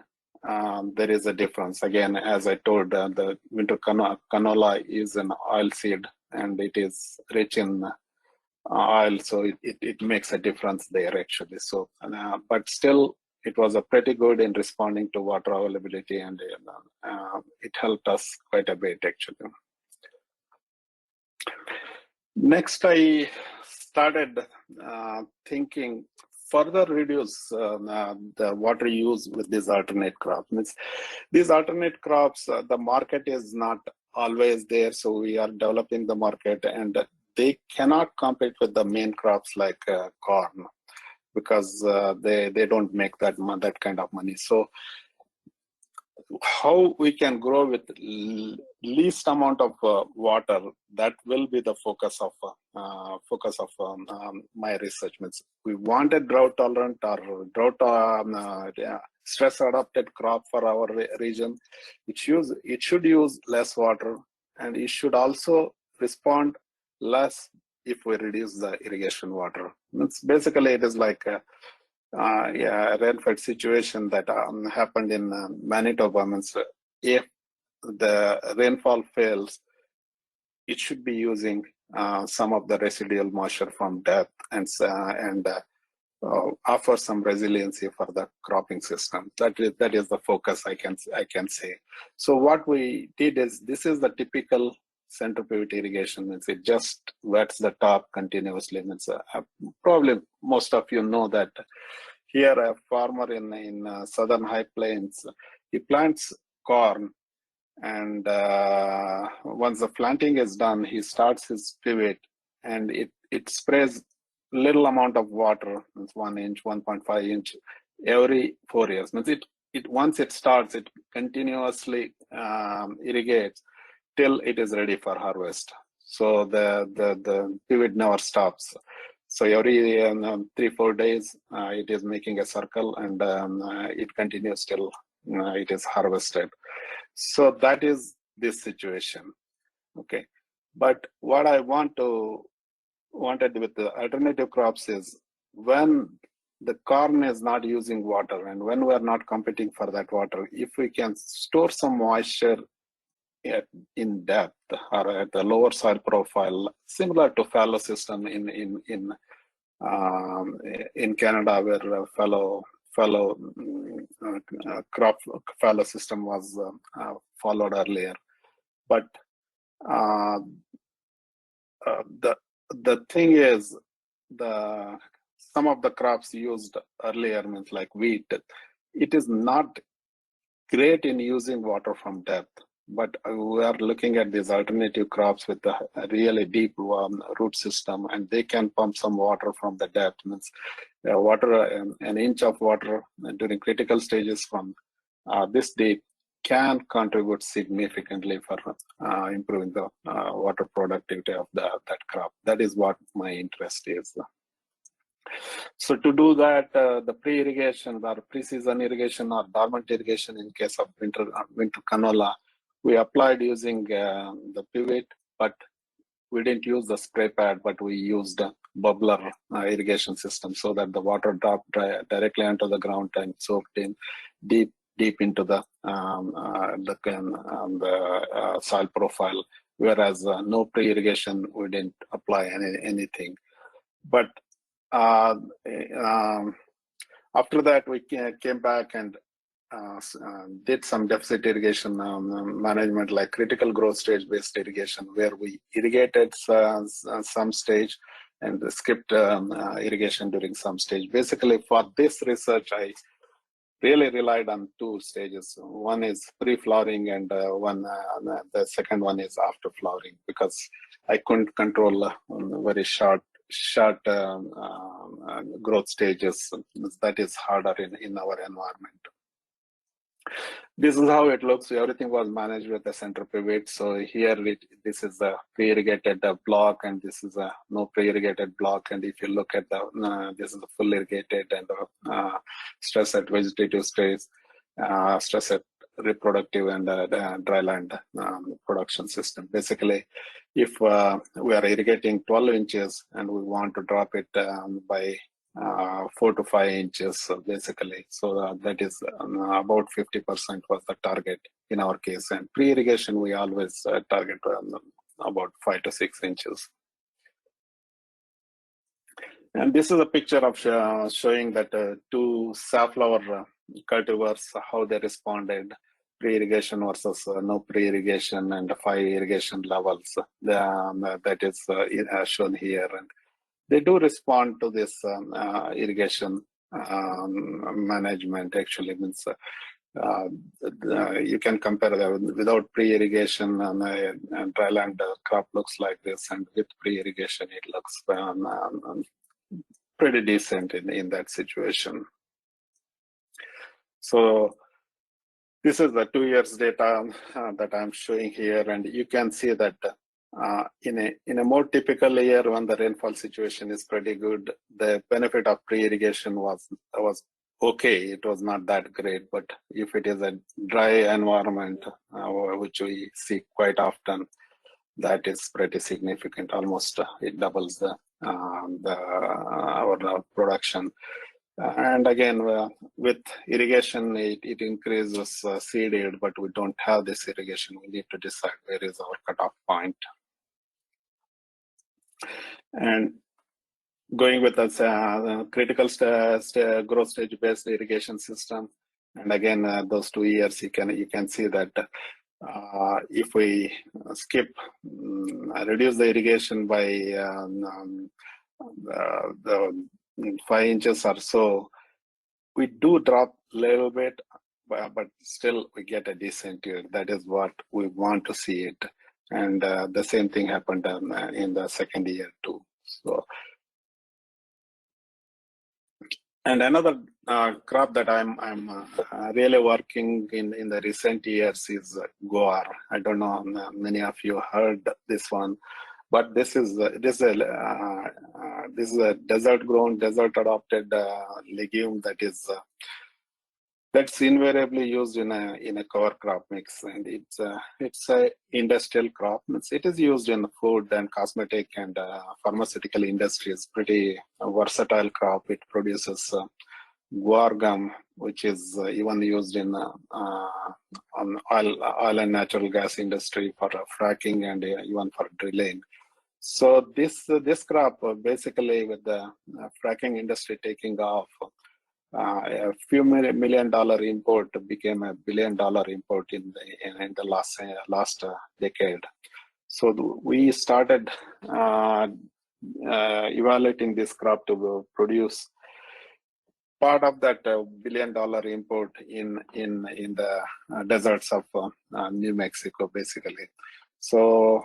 there is a difference. Again, as I told, the winter canola is an oil seed, and it is rich in oil, so it makes a difference there actually. So, but still, it was a pretty good in responding to water availability, and it helped us quite a bit actually. Next, I started thinking further reduce the water use with these alternate crops. These alternate crops, the market is not always there, so we are developing the market, and they cannot compete with the main crops like corn, because they don't make that kind of money. So how we can grow with least amount of water, that will be the focus of my research. We want a drought tolerant or drought stress adapted crop for our region. It should use less water, and it should also respond less if we reduce the irrigation water. Basically, it is like a rain-fed situation that happened in Manitoba. If the rainfall fails, it should be using some of the residual moisture from depth and offer some resiliency for the cropping system. That is the focus, I can say. So what we did is, this is the typical center pivot irrigation. Means it just wets the top continuously. Means probably most of you know that here a farmer in southern high plains, he plants corn, and once the planting is done, he starts his pivot, and it sprays little amount of water, means 1 inch, 1.5 inch every 4 years. Means it once it starts, it continuously irrigates till it is ready for harvest. So the pivot never stops. So every 3-4 days, it is making a circle, and it continues till it is harvested. So that is this situation. Okay, but what I wanted with the alternative crops is, when the corn is not using water and when we are not competing for that water, if we can store some moisture in depth or at the lower soil profile, similar to fallow system in Canada, where fallow crop fallow system was followed earlier. But the thing is, some of the crops used earlier, means like wheat, it is not great in using water from depth. But we are looking at these alternative crops with a really deep root system, and they can pump some water from the depth. Means an inch of water during critical stages from this deep can contribute significantly for improving the water productivity of that crop. That is what my interest is. So to do that, the pre-irrigation or pre-season irrigation or dormant irrigation in case of winter canola, we applied using the pivot, but we didn't use the spray pad, but we used a bubbler irrigation system, so that the water dropped directly onto the ground and soaked in deep into the soil profile. Whereas no pre-irrigation, we didn't apply anything. But after that, we came back and did some deficit irrigation management, like critical growth stage based irrigation, where we irrigated some stage and skipped irrigation during some stage. Basically, for this research, I really relied on 2 stages. One is pre-flowering, and the second one is after flowering, because I couldn't control very short growth stages. That is harder in our environment. This is how it looks. Everything was managed with the center pivot. So here, this is a pre-irrigated block, and this is a no pre-irrigated block. And if you look at this is a full irrigated, and stress at vegetative stage, stress at reproductive, and dryland production system. Basically, if we are irrigating 12 inches and we want to drop it by 4 to 5 inches, basically. So that is about 50% was the target in our case. And pre-irrigation, we always target about 5 to 6 inches. And this is a picture of showing that 2 safflower cultivars, how they responded, pre-irrigation versus no pre-irrigation, and 5 irrigation levels. That is shown here. And they do respond to this irrigation management. Actually, means you can compare that without pre-irrigation, and dryland crop looks like this, and with pre-irrigation, it looks pretty decent in that situation. So this is the 2 years data that I'm showing here, and you can see that in a more typical year, when the rainfall situation is pretty good, the benefit of pre-irrigation was okay. It was not that great, but if it is a dry environment, which we see quite often, that is pretty significant. Almost it doubles our production. And again, with irrigation, it increases seed yield, but we don't have this irrigation. We need to decide where is our cutoff point. And going with a critical growth stage based irrigation system. And again, those 2 years, you can see that if we reduce the irrigation by the 5 inches or so, we do drop a little bit, but still we get a decent yield. That is what we want to see it. And the same thing happened in the second year too. So, and another crop that I'm really working in the recent years is guar. I don't know, many of you heard this one, but this is a desert grown, desert adopted legume that's invariably used in a cover crop mix, and it's a industrial crop. It is used in food and cosmetic and pharmaceutical industries. Pretty versatile crop. It produces Guar Gum, which is even used in on oil and natural gas industry for fracking and even for drilling. So this crop basically, with the fracking industry taking off, a few $1 million import became $1 billion import in the last decade. So we started evaluating this crop to produce part of that $1 billion import in the deserts of New Mexico, basically. So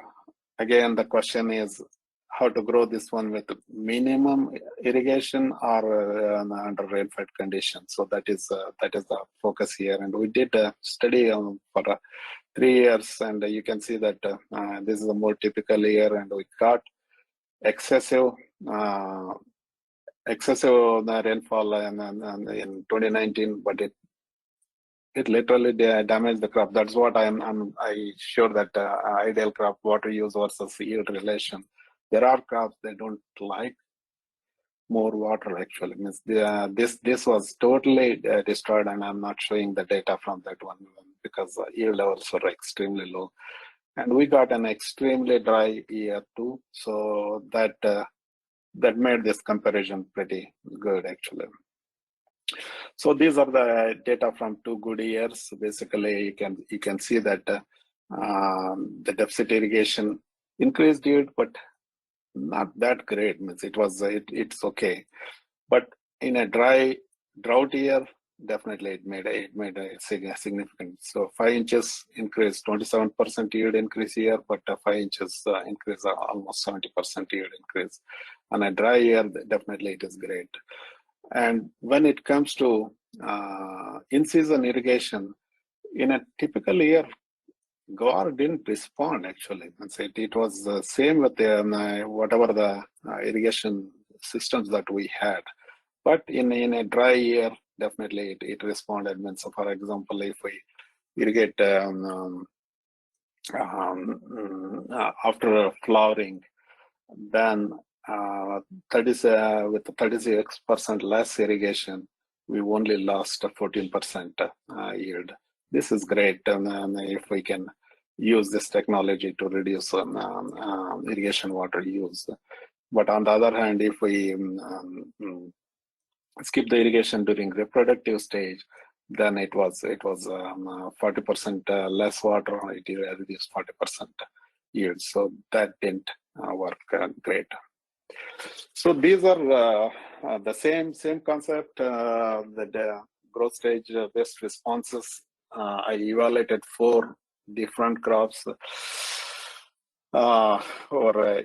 again, the question is how to grow this one with minimum irrigation or under rainfed conditions. So that is the focus here. And we did a study for 3 years, and you can see that this is a more typical year, and we got excessive rainfall in 2019, but it literally damaged the crop. That's what I sure that ideal crop water use versus yield relation. There are crops that don't like more water, actually. Means this was totally destroyed, and I'm not showing the data from that one because yield levels were extremely low. And we got an extremely dry year too, so that made this comparison pretty good, actually. So these are the data from 2 good years. Basically, you can see that the deficit irrigation increased yield, but not that great. Means it's okay, but in a drought year, definitely it made a significant. So 5 inches increase, 27% yield increase here, but 5 inches increase, almost 70% yield increase. On a dry year, definitely it is great. And when it comes to in-season irrigation, in a typical year, Guar didn't respond, actually. It was the same with the, whatever the irrigation systems that we had. But in a dry year, definitely it responded. So for example, if we irrigate after flowering, then with 36% less irrigation, we only lost 14% yield. This is great if we can use this technology to reduce irrigation water use. But on the other hand, if we skip the irrigation during reproductive stage, then it was 40% less water. It reduced 40% yield. So that didn't work great. So these are the same concept. The growth stage based responses. I evaluated 4 different crops over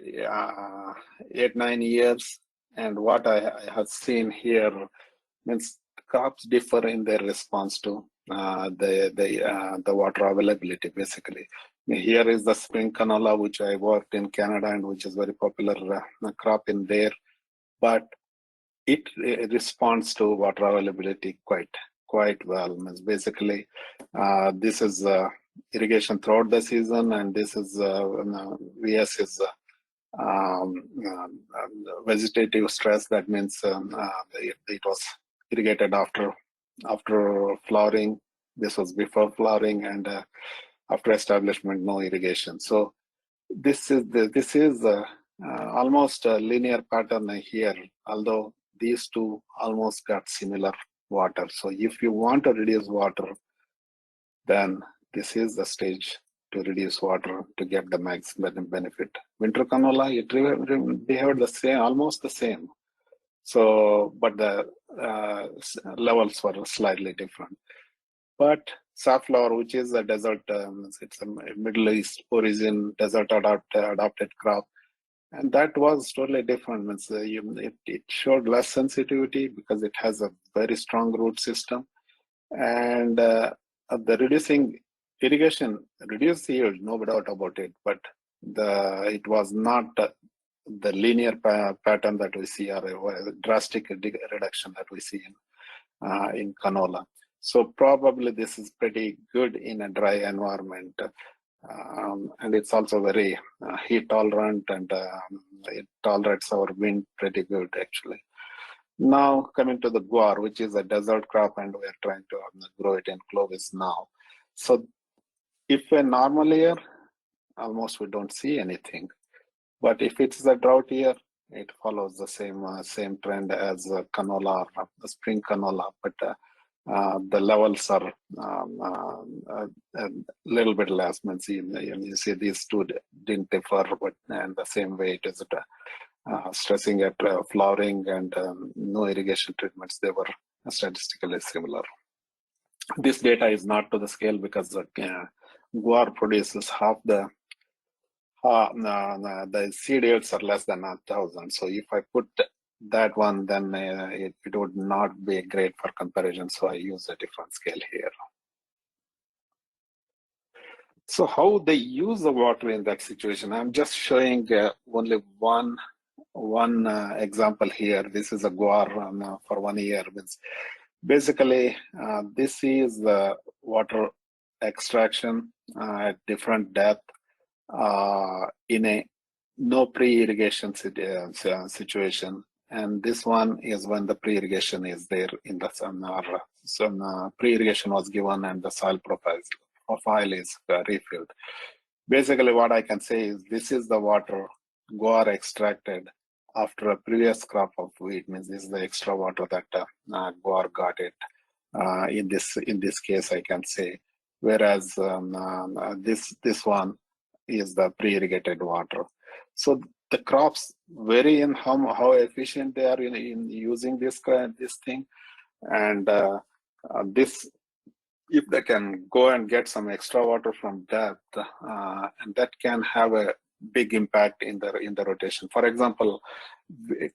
8-9 years, and what I have seen here means crops differ in their response to the water availability, basically. Here is the spring canola, which I worked in Canada and which is very popular crop in there, but it responds to water availability quite well. Means basically, this is irrigation throughout the season, and this is VS is vegetative stress. That means it was irrigated after flowering. This was before flowering, and after establishment, no irrigation. So this is almost a linear pattern here, although these two almost got similar water. So if you want to reduce water, then this is the stage to reduce water to get the maximum benefit. Winter canola, it behaved the same, almost the same. So, but the levels were slightly different. But safflower, which is a desert, it's a Middle East origin, desert adopted crop, and that was totally different. It showed less sensitivity because it has a very strong root system, and the reducing irrigation reduced yield, no doubt about it, but it was not the linear pattern that we see, or a drastic reduction that we see in canola. So probably this is pretty good in a dry environment. And it's also very heat tolerant, and it tolerates our wind pretty good actually. Now coming to the guar, which is a desert crop, and we are trying to grow it in Clovis now. So if a normal year, almost we don't see anything. But if it's a drought year, it follows the same trend as canola or spring canola, but the levels are a little bit less. You see these two didn't differ, but in the same way it is stressing at flowering and no irrigation treatments, they were statistically similar. This data is not to the scale because guar produces half the seed yields are less than 1,000. So if I put that one, then it would not be great for comparison. So I use a different scale here. So how they use the water in that situation? I'm just showing only one example here. This is a guar for 1 year. Basically, this is the water extraction at different depth in a no pre-irrigation situation. And this one is when the pre-irrigation is there in the sun, or some pre-irrigation was given and the soil profile is refilled. Basically, what I can say is this is the water guar extracted after a previous crop of wheat. Means this is the extra water that guar got it. In this case, I can say. Whereas this one is the pre-irrigated water. So the crops vary in how efficient they are in using this thing, and this, if they can go and get some extra water from depth, and that can have a big impact in the rotation. For example,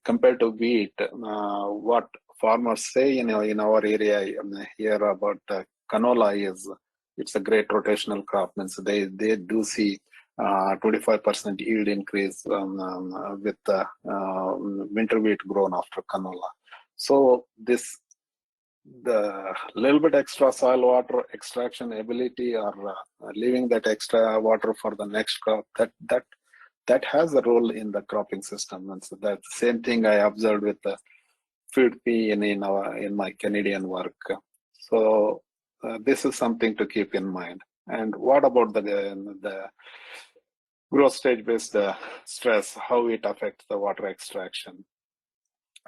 compared to wheat, what farmers say in our area here about canola is it's a great rotational crop. Means they do see 25% yield increase with winter wheat grown after canola. So the little bit extra soil water extraction ability, or leaving that extra water for the next crop, that has a role in the cropping system. And so that's the same thing I observed with the feed pea in my Canadian work. So this is something to keep in mind. And what about the growth stage based stress, how it affects the water extraction?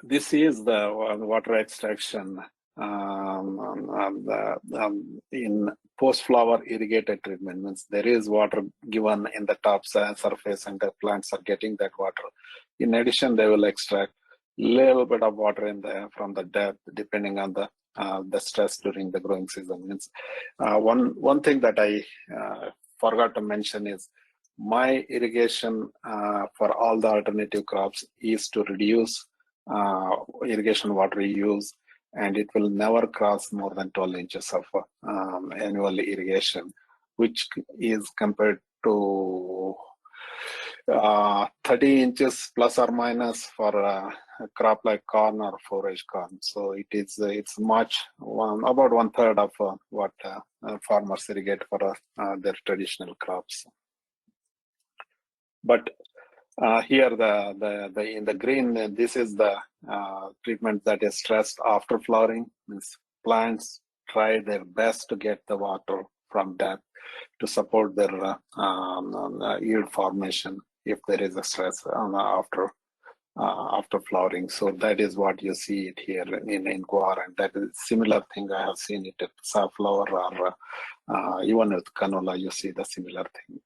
This is the water extraction in post-flower irrigated treatment. Means there is water given in the top surface and the plants are getting that water. In addition, they will extract little bit of water from the depth depending on the stress during the growing season. Means one thing that I forgot to mention is my irrigation for all the alternative crops is to reduce irrigation water use, and it will never cross more than 12 inches of annual irrigation, which is compared to 30 inches plus or minus for a crop like corn or forage corn. So it's much about 1/3 of what farmers irrigate for their traditional crops. But here in the green, this is the treatment that is stressed after flowering. Means plants try their best to get the water from depth to support their yield formation. if there is a stress after flowering. So that is what you see it here in guar, and that is similar thing I have seen it at safflower or even with canola. You see the similar thing.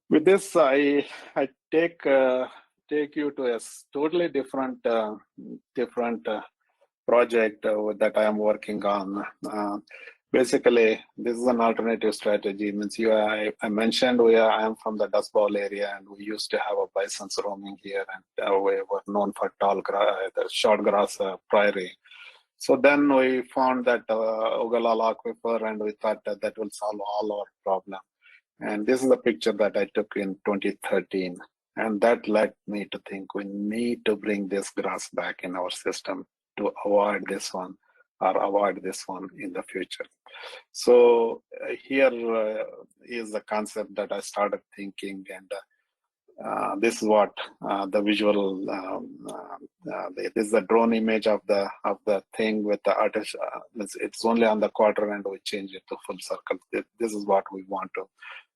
With this, I take you to a totally different project that I am working on. Basically, this is an alternative strategy. Means I mentioned I am from the Dust Bowl area, and we used to have a bisons roaming here, and we were known for the short grass prairie. So then we found that Ogallala Aquifer, and we thought that will solve all our problem. And this is a picture that I took in 2013, and that led me to think we need to bring this grass back in our system to avoid this one or avoid this one in the future. So here is the concept that I started thinking, and this is what the visual. This is the drone image of the thing with the artist. It's only on the quarter, and we change it to full circle. This is what we want to.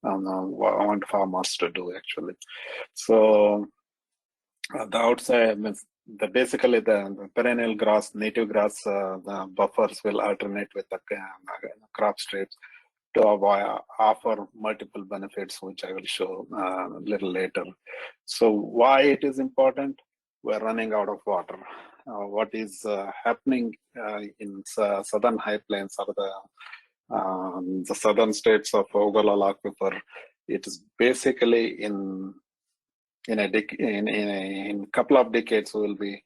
I want farmers to do actually. So the outside means basically the perennial grass, native grass the buffers will alternate with the crop strips to offer multiple benefits, which I will show a little later. So why it is important? We're running out of water. What is happening in southern high plains or the southern states of Ogallala Aquifer, it is basically in a couple of decades we will be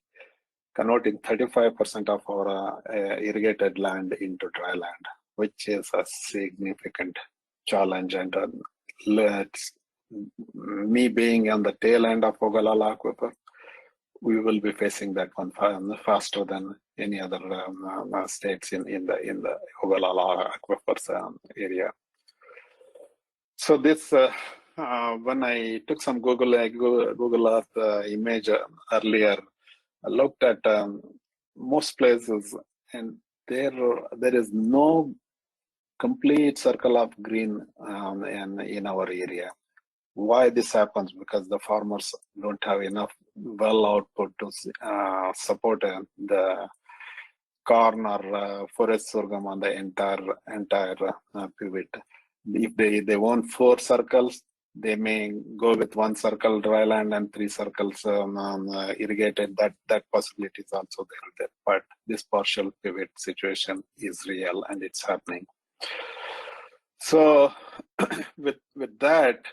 converting 35% of our irrigated land into dry land, which is a significant challenge. And me being on the tail end of Ogallala Aquifer, we will be facing that one faster than any other states in the Ogallala Aquifer area. So this, when I took some Google Earth image earlier, I looked at most places, and there is no complete circle of green in our area. Why this happens? Because the farmers don't have enough well output to support the corn or forest sorghum on the entire pivot. If they want 4 circles, they may go with 1 circle dry land and 3 circles irrigated. That possibility is also there. But this partial pivot situation is real, and it's happening. So with that,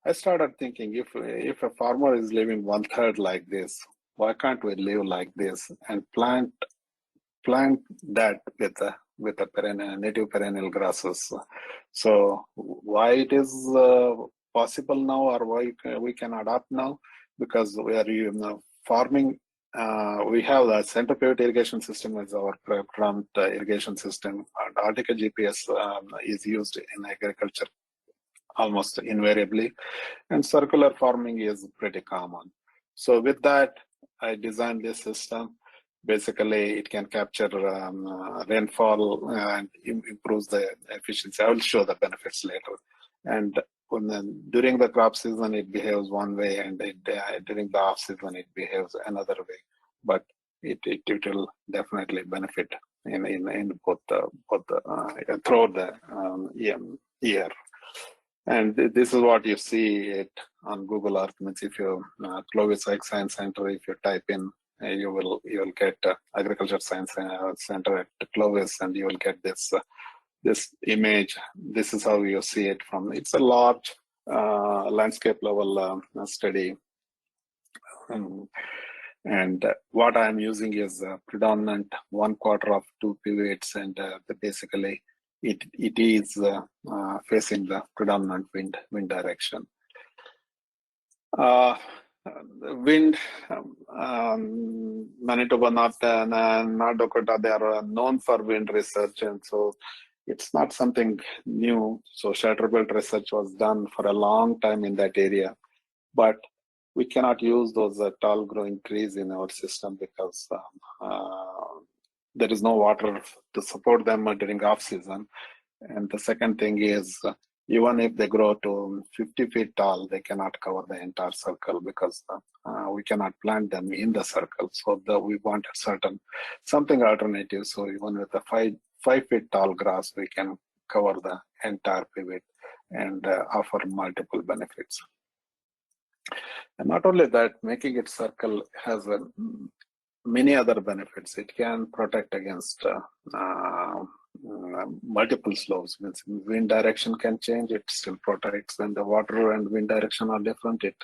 I started thinking, if a farmer is living 1/3 like this, why can't we live like this and plant that with the native perennial grasses? So why it is possible now, or why we can adapt now? Because we are farming. We have the center pivot irrigation system as our prompt irrigation system. And Arctica GPS is used in agriculture almost invariably, and circular farming is pretty common. So with that, I designed this system. Basically, it can capture rainfall and improves the efficiency. I will show the benefits later. And during the crop season, it behaves one way, and during the off season, it behaves another way. But it will definitely benefit in both throughout the year. And this is what you see it on Google Earth. Means if you Clovis Ag Science Center, if you type in, you will get Agriculture Science Center at Clovis, and you will get this image. This is how you see it from. It's a large landscape level study, and what I'm using is predominant 1/4 of 2 pivots, and basically. It is facing the predominant wind direction. Wind, Manitoba, North Dakota, they are known for wind research, and so it's not something new. So shelter belt research was done for a long time in that area, but we cannot use those tall growing trees in our system because there is no water to support them during off season. And the second thing is Even if they grow to 50 feet tall, they cannot cover the entire circle because we cannot plant them in the circle. So we want something alternative. So even with a 5 feet tall grass, we can cover the entire pivot and offer multiple benefits. And not only that, making it circle has many other benefits. It can protect against multiple slopes. Means wind direction can change, it still protects. When the water and wind direction are different, it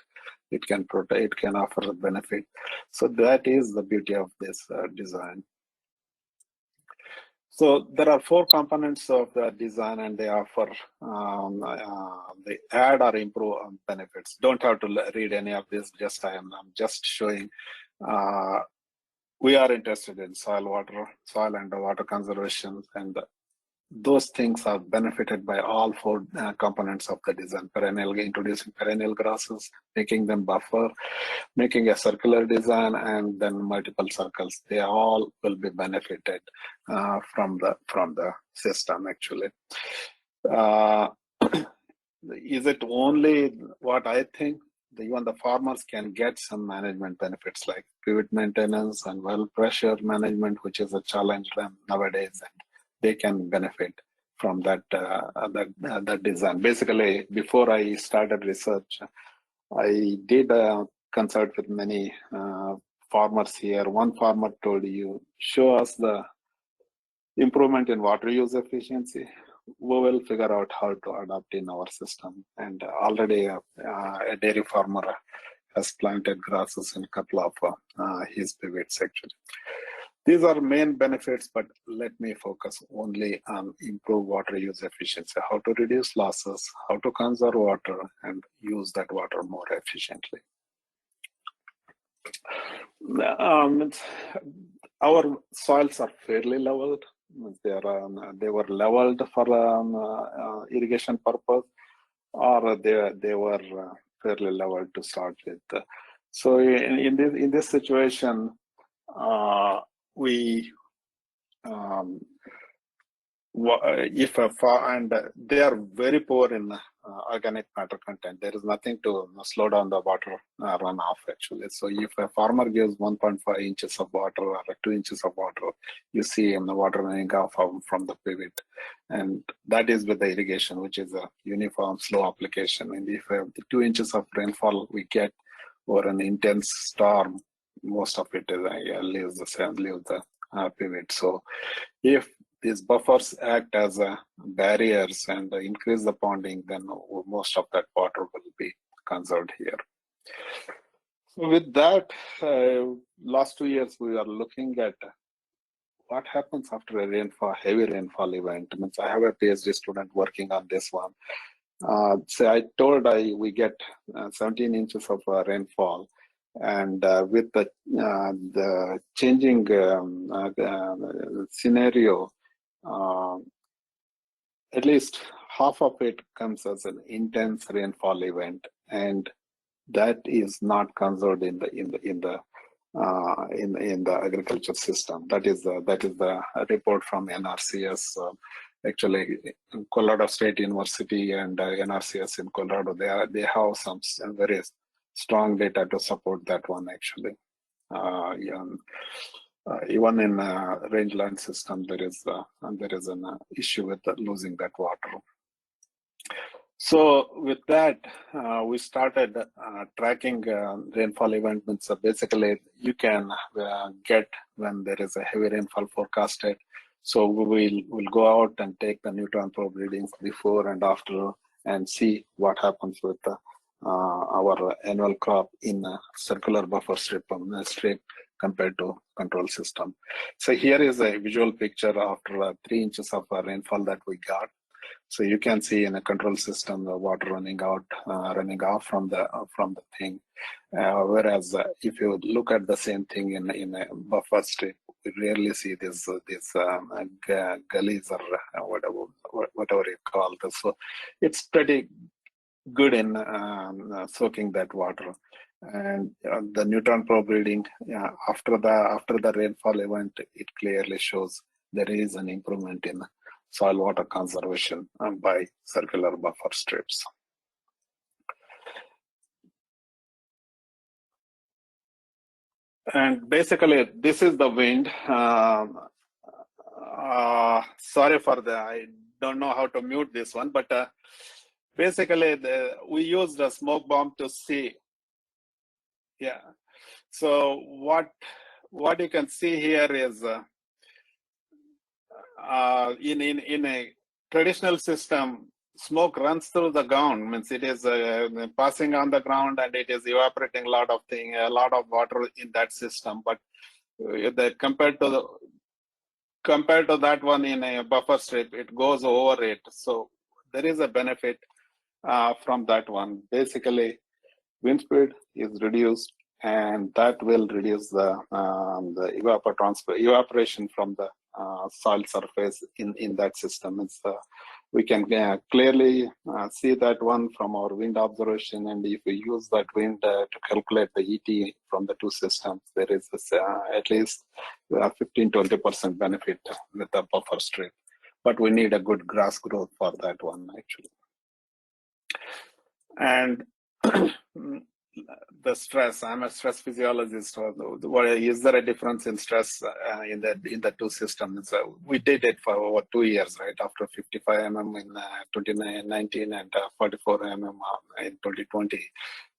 can protect, it can offer a benefit. So that is the beauty of this design. So there are 4 components of the design, and they offer, they add or improve benefits. Don't have to read any of this, I'm just showing. We are interested in soil and water conservation, and those things are benefited by all 4 components of the design. Introducing perennial grasses, making them buffer, making a circular design, and then multiple circles. They all will be benefited from the system, actually. Is it only what I think? Even the farmers can get some management benefits like pivot maintenance and well pressure management, which is a challenge nowadays, and they can benefit from that design. Basically, before I started research, I did consult with many farmers here. One farmer told you, show us the improvement in water use efficiency. We will figure out how to adapt in our system. And already a dairy farmer has planted grasses in a couple of his pivots, actually. These are main benefits, but let me focus only on improve water use efficiency, how to reduce losses, how to conserve water, and use that water more efficiently. Our soils are fairly leveled. They were leveled for irrigation purpose, or they were fairly leveled to start with. So in this situation, and they are very poor in organic matter content. There is nothing to slow down the water runoff, actually. So if a farmer gives 1.5 inches of water or 2 inches of water, you see the water running off from the pivot. And that is with the irrigation, which is a uniform slow application. And if the 2 inches of rainfall we get or an intense storm, most of it leaves the pivot. So if these buffers act as barriers and increase the ponding, then most of that water will be conserved here. So with that, last 2 years we are looking at what happens after a heavy rainfall event. Means I have a PhD student working on this one. So I told we get 17 inches of rainfall, and with the changing scenario, at least half of it comes as an intense rainfall event, and that is not conserved in the agriculture system. That is the report from NRCS. Actually, Colorado State University and NRCS in Colorado, they have some very strong data to support that one, actually. Even in rangeland system, there is an issue with losing that water. So with that, we started tracking rainfall events. So basically, you can get when there is a heavy rainfall forecasted. So we'll go out and take the neutron probe readings before and after and see what happens with our annual crop in a circular buffer strip compared to control system. So here is a visual picture after 3 inches of rainfall that we got. So you can see in a control system the water running off from the thing. Whereas if you look at the same thing in a buffer strip, we rarely see these gullies or whatever you call this. So it's pretty good in soaking that water. And the neutron probe reading after the rainfall event, it clearly shows there is an improvement in soil water conservation by circular buffer strips. And basically, this is the wind. Sorry for I don't know how to mute this one, but basically, we used a smoke bomb to see. Yeah. So what you can see here is in a traditional system, smoke runs through the ground, means it is passing on the ground and it is evaporating a lot of water in that system. But compared to that one in a buffer strip, it goes over it. So there is a benefit from that one. Basically, wind speed is reduced, and that will reduce the evaporation from the soil surface in that system. It's, we can clearly see that one from our wind observation, and if we use that wind to calculate the ET from the two systems, there is this, at least 15-20% benefit with the buffer strip. But we need a good grass growth for that one, actually. And the stress, I'm a stress physiologist. Is there a difference in stress in the two systems? We did it for over 2 years, right? After 55 mm in 2019 and 44 mm in 2020.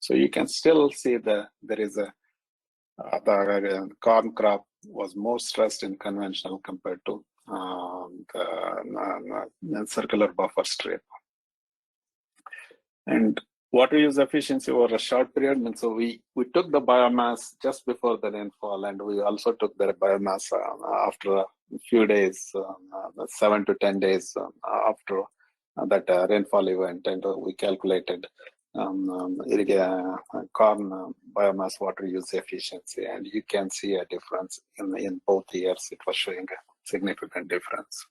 So you can still see there is the corn crop was more stressed in conventional compared to the circular buffer strip. And water use efficiency over a short period means, so we took the biomass just before the rainfall, and we also took the biomass after a few days, 7 to 10 days after that rainfall event, and we calculated corn biomass water use efficiency, and you can see a difference in both years. It was showing a significant difference.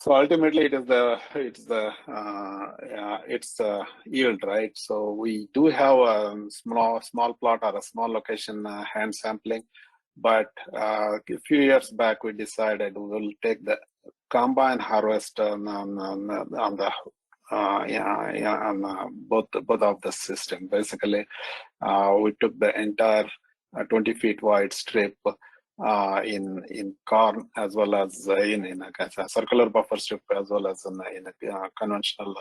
So ultimately, it's the yield, right? So we do have a small plot or a small location hand sampling, but a few years back we decided we will take the combine harvest on both of the system. Basically, we took the entire 20 feet wide strip in corn, as well as in a circular buffer strip, as well as in a conventional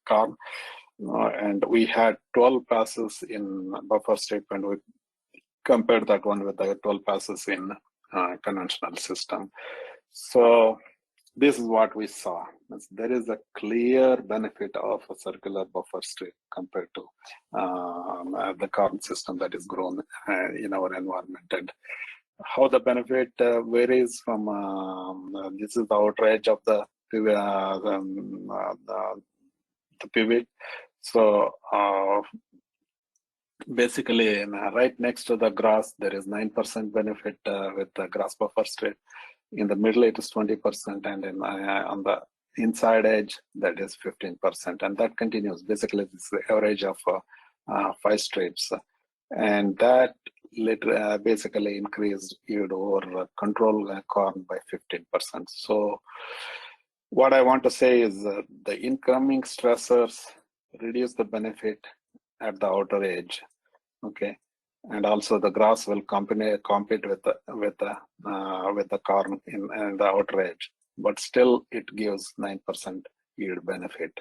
corn. And we had 12 passes in buffer strip, and we compared that one with the 12 passes in conventional system. So this is what we saw. There is a clear benefit of a circular buffer strip compared to the corn system that is grown in our environment. And how the benefit varies from this is the outer edge of the pivot. So basically, right next to the grass, there is 9% benefit with the grass buffer strip. In the middle, it is 20%, and on the inside edge, that is 15%, and that continues. Basically, this is the average of 5 strips, and that basically increased yield over control corn by 15%. So what I want to say is the incoming stressors reduce the benefit at the outer edge, okay, and also the grass will compete with the corn in the outer edge, but still it gives 9% yield benefit.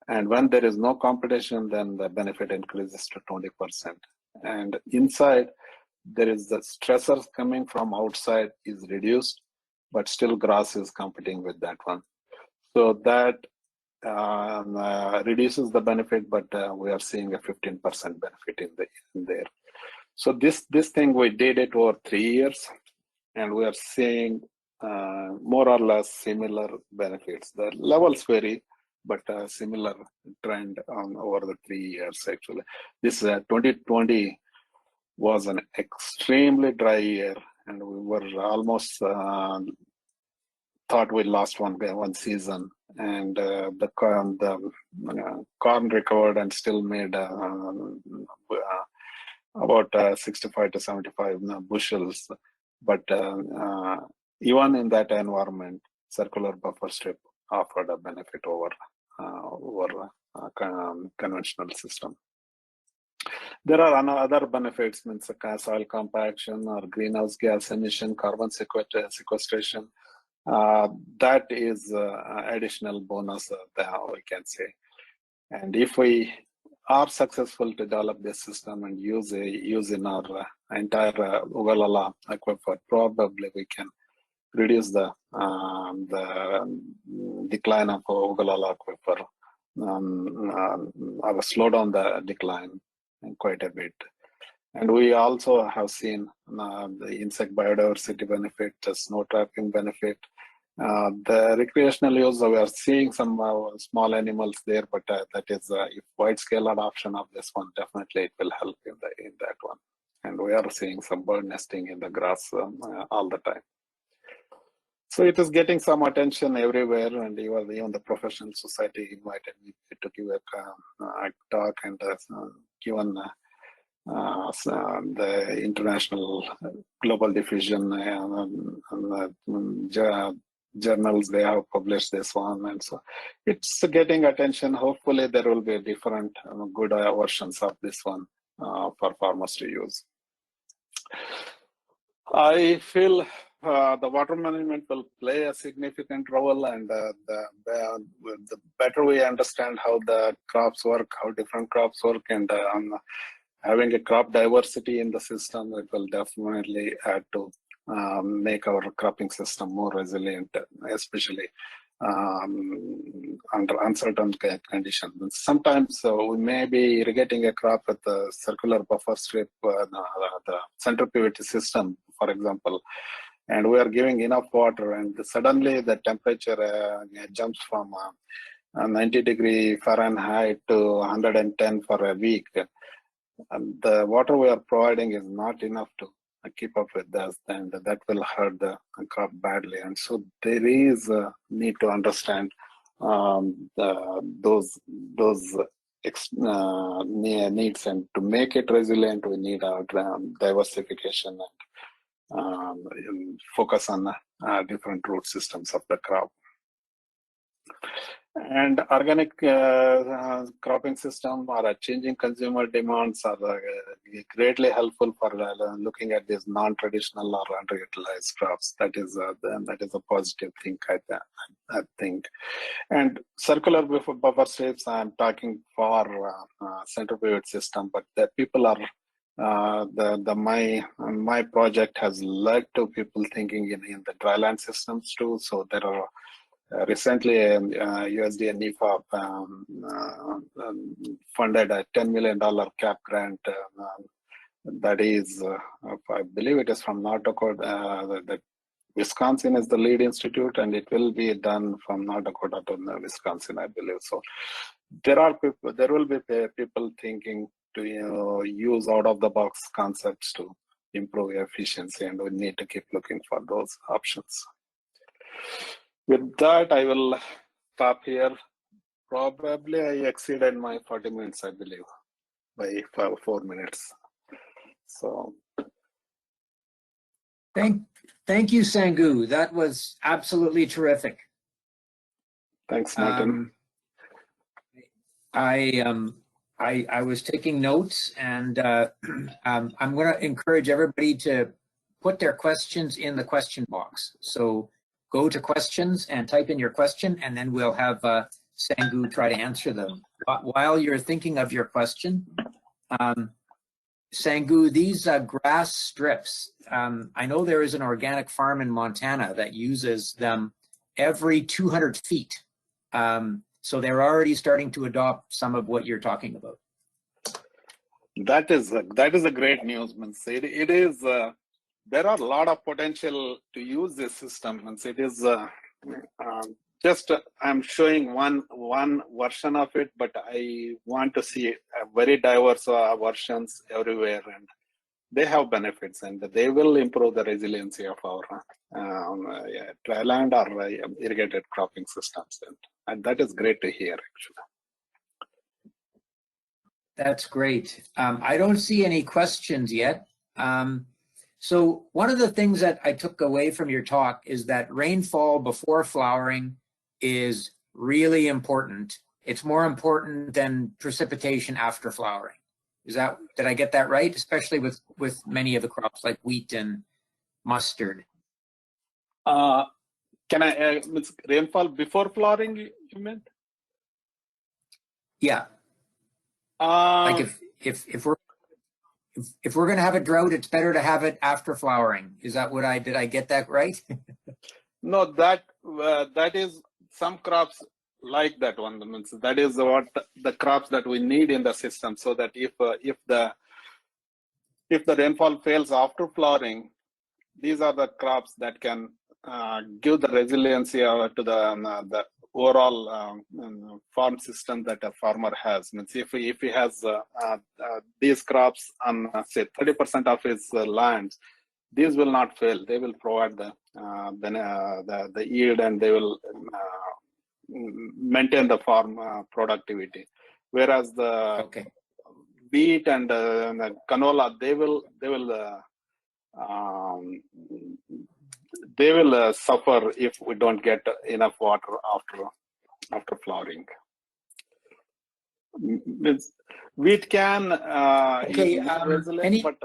And when there is no competition, then the benefit increases to 20%. And inside, there is the stressors coming from outside is reduced, but still grass is competing with that one. So that reduces the benefit, but we are seeing a 15% benefit in there. So this thing, we did it over 3 years, and we are seeing more or less similar benefits. The levels vary, but a similar trend over the 3 years, actually. This 2020 was an extremely dry year, and we were almost thought we lost one season, and the corn recovered and still made about 65 to 75 bushels, but even in that environment, circular buffer strip offered a benefit over conventional system. There are other benefits, means soil compaction or greenhouse gas emission, carbon sequestration. That is additional bonus we can say. And if we are successful to develop this system and use in our entire Ogallala Aquifer, probably we can reduce the decline of Ogallala Aquifer, or slow down the decline quite a bit. And we also have seen the insect biodiversity benefit, the snow trapping benefit. The recreational use, we are seeing some small animals there, but that is if wide-scale adoption of this one, definitely it will help in that one. And we are seeing some bird nesting in the grass all the time. So it is getting some attention everywhere, and even the professional society invited me to give a talk and given the international global diffusion journals, they have published this one, and so it's getting attention. Hopefully there will be different good versions of this one for farmers to use. I feel the water management will play a significant role, and the better we understand how the crops work, how different crops work, and having a crop diversity in the system, it will definitely add to make our cropping system more resilient, especially under uncertain conditions. Sometimes we may be irrigating a crop with a circular buffer strip, the center pivot system, for example, and we are giving enough water, and suddenly the temperature jumps from 90°F to 110 for a week. And the water we are providing is not enough to keep up with this, and that will hurt the crop badly. And so there is a need to understand those needs, and to make it resilient, we need our diversification and focus on different root systems of the crop. And organic cropping system or a changing consumer demands are greatly helpful for looking at these non-traditional or underutilized crops. That is a positive thing, I think. And circular buffer strips, I'm talking for center pivot system, but the people are my project has led to people thinking in the dryland systems too. So there are recently USDA and NIFA funded a $10 million cap grant that is, I believe it is from North Dakota. That Wisconsin is the lead institute, and it will be done from North Dakota to Wisconsin, I believe. So there will be people thinking to use out-of-the-box concepts to improve efficiency, and we need to keep looking for those options. With that, I will stop here. Probably I exceeded my 40 minutes, I believe, by 4 minutes. So, thank you, Sangu. That was absolutely terrific. Thanks, Martin. I was taking notes, and I'm going to encourage everybody to put their questions in the question box. So go to questions and type in your question, and then we'll have Sangu try to answer them. But while you're thinking of your question, Sangu, these grass strips, I know there is an organic farm in Montana that uses them every 200 feet. So they're already starting to adopt some of what you're talking about. That is a great news. It is. There are a lot of potential to use this system. It is just I'm showing one version of it, but I want to see very diverse versions everywhere, and they have benefits, and they will improve the resiliency of our dryland or irrigated cropping systems, and that is great to hear, actually. That's great. I don't see any questions yet. So one of the things that I took away from your talk is that rainfall before flowering is really important. It's more important than precipitation after flowering. Did I get that right? Especially with many of the crops like wheat and mustard. Can I, rainfall before flowering, you meant? Yeah. Like if we're going to have a drought, it's better to have it after flowering. Is that did I get that right? No, that is some crops like that one. Means that is what the crops that we need in the system, so that if the rainfall fails after flowering, these are the crops that can give the resiliency to the overall farm system that a farmer has. Means if he has these crops on say 30% of his land, these will not fail. They will provide the yield, and they will maintain the farm productivity. Whereas the wheat and the canola, they will suffer if we don't get enough water after flowering. Wheat can resilient, but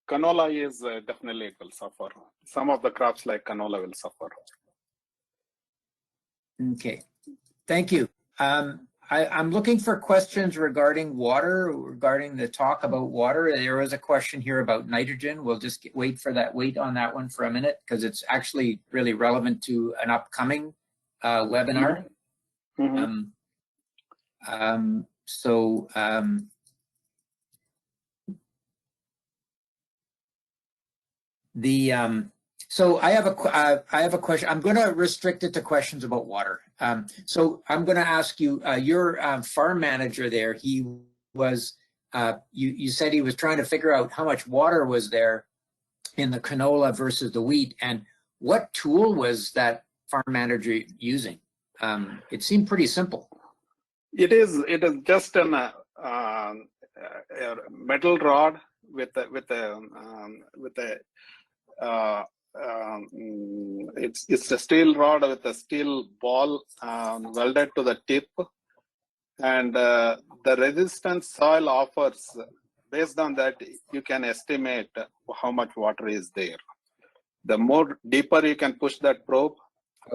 canola is definitely it will suffer. Some of the crops like canola will suffer. Okay, thank you. I'm looking for questions regarding water, regarding the talk about water. There was a question here about nitrogen. We'll just wait on that one for a minute, because it's actually really relevant to an upcoming webinar. Mm-hmm. So I have a question. I'm going to restrict it to questions about water. So I'm going to ask you, your farm manager there, he was, you said he was trying to figure out how much water was there in the canola versus the wheat, and what tool was that farm manager using? It seemed pretty simple. It is just a metal rod it's a steel rod with a steel ball welded to the tip, and the resistance soil offers, based on that you can estimate how much water is there. The more deeper you can push that probe,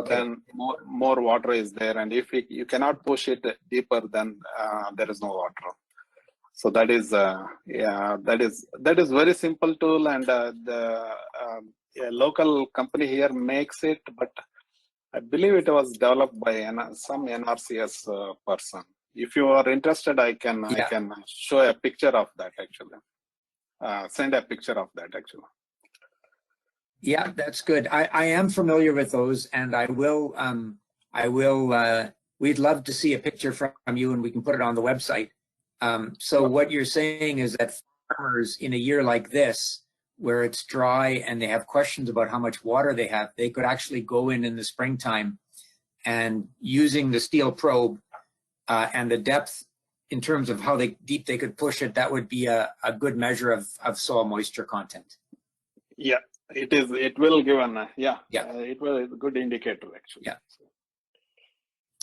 then more water is there, and if you cannot push it deeper, then there is no water. So that is that is very simple tool, and the local company here makes it, but I believe it was developed by some NRCS person. If you are interested, I can show a picture of that actually. Send a picture of that actually. Yeah, that's good. I am familiar with those, and I will we'd love to see a picture from you, and we can put it on the website. So what you're saying is that farmers in a year like this, where it's dry and they have questions about how much water they have, they could actually go in the springtime, and using the steel probe and the depth in terms of how deep they could push it, that would be a good measure of soil moisture content. Yeah, it is. It will give it will a good indicator actually.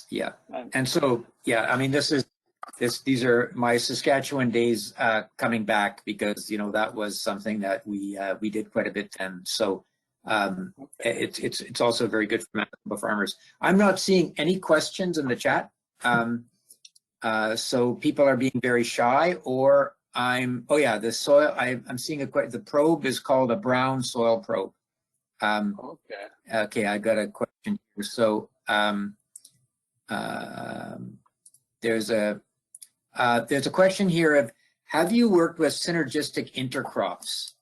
Yeah. And so, I mean, these are my Saskatchewan days coming back, because that was something that we did quite a bit then. So it's also very good for Manitoba farmers. I'm not seeing any questions in the chat, so people are being very shy. Or the soil. I'm seeing the probe is called a brown soil probe. Okay, I got a question here. So there's a question here of, have you worked with synergistic intercrops?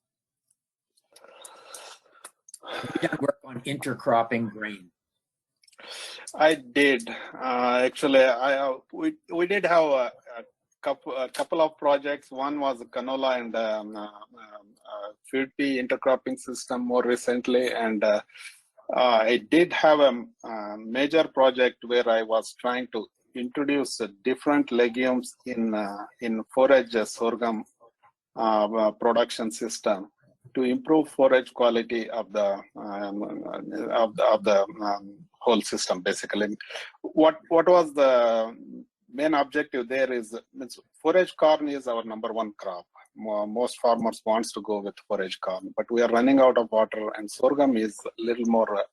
Have you done work on intercropping grain? I did. Actually, we did have a couple of projects. One was canola and field pea intercropping system more recently, and I did have a major project where I was trying to introduce different legumes in forage sorghum production system. improve forage quality of the whole system. Basically, what was the main objective there is forage corn is our #1 crop. Most farmers wants to go with forage corn, but we are running out of water, and sorghum is a little more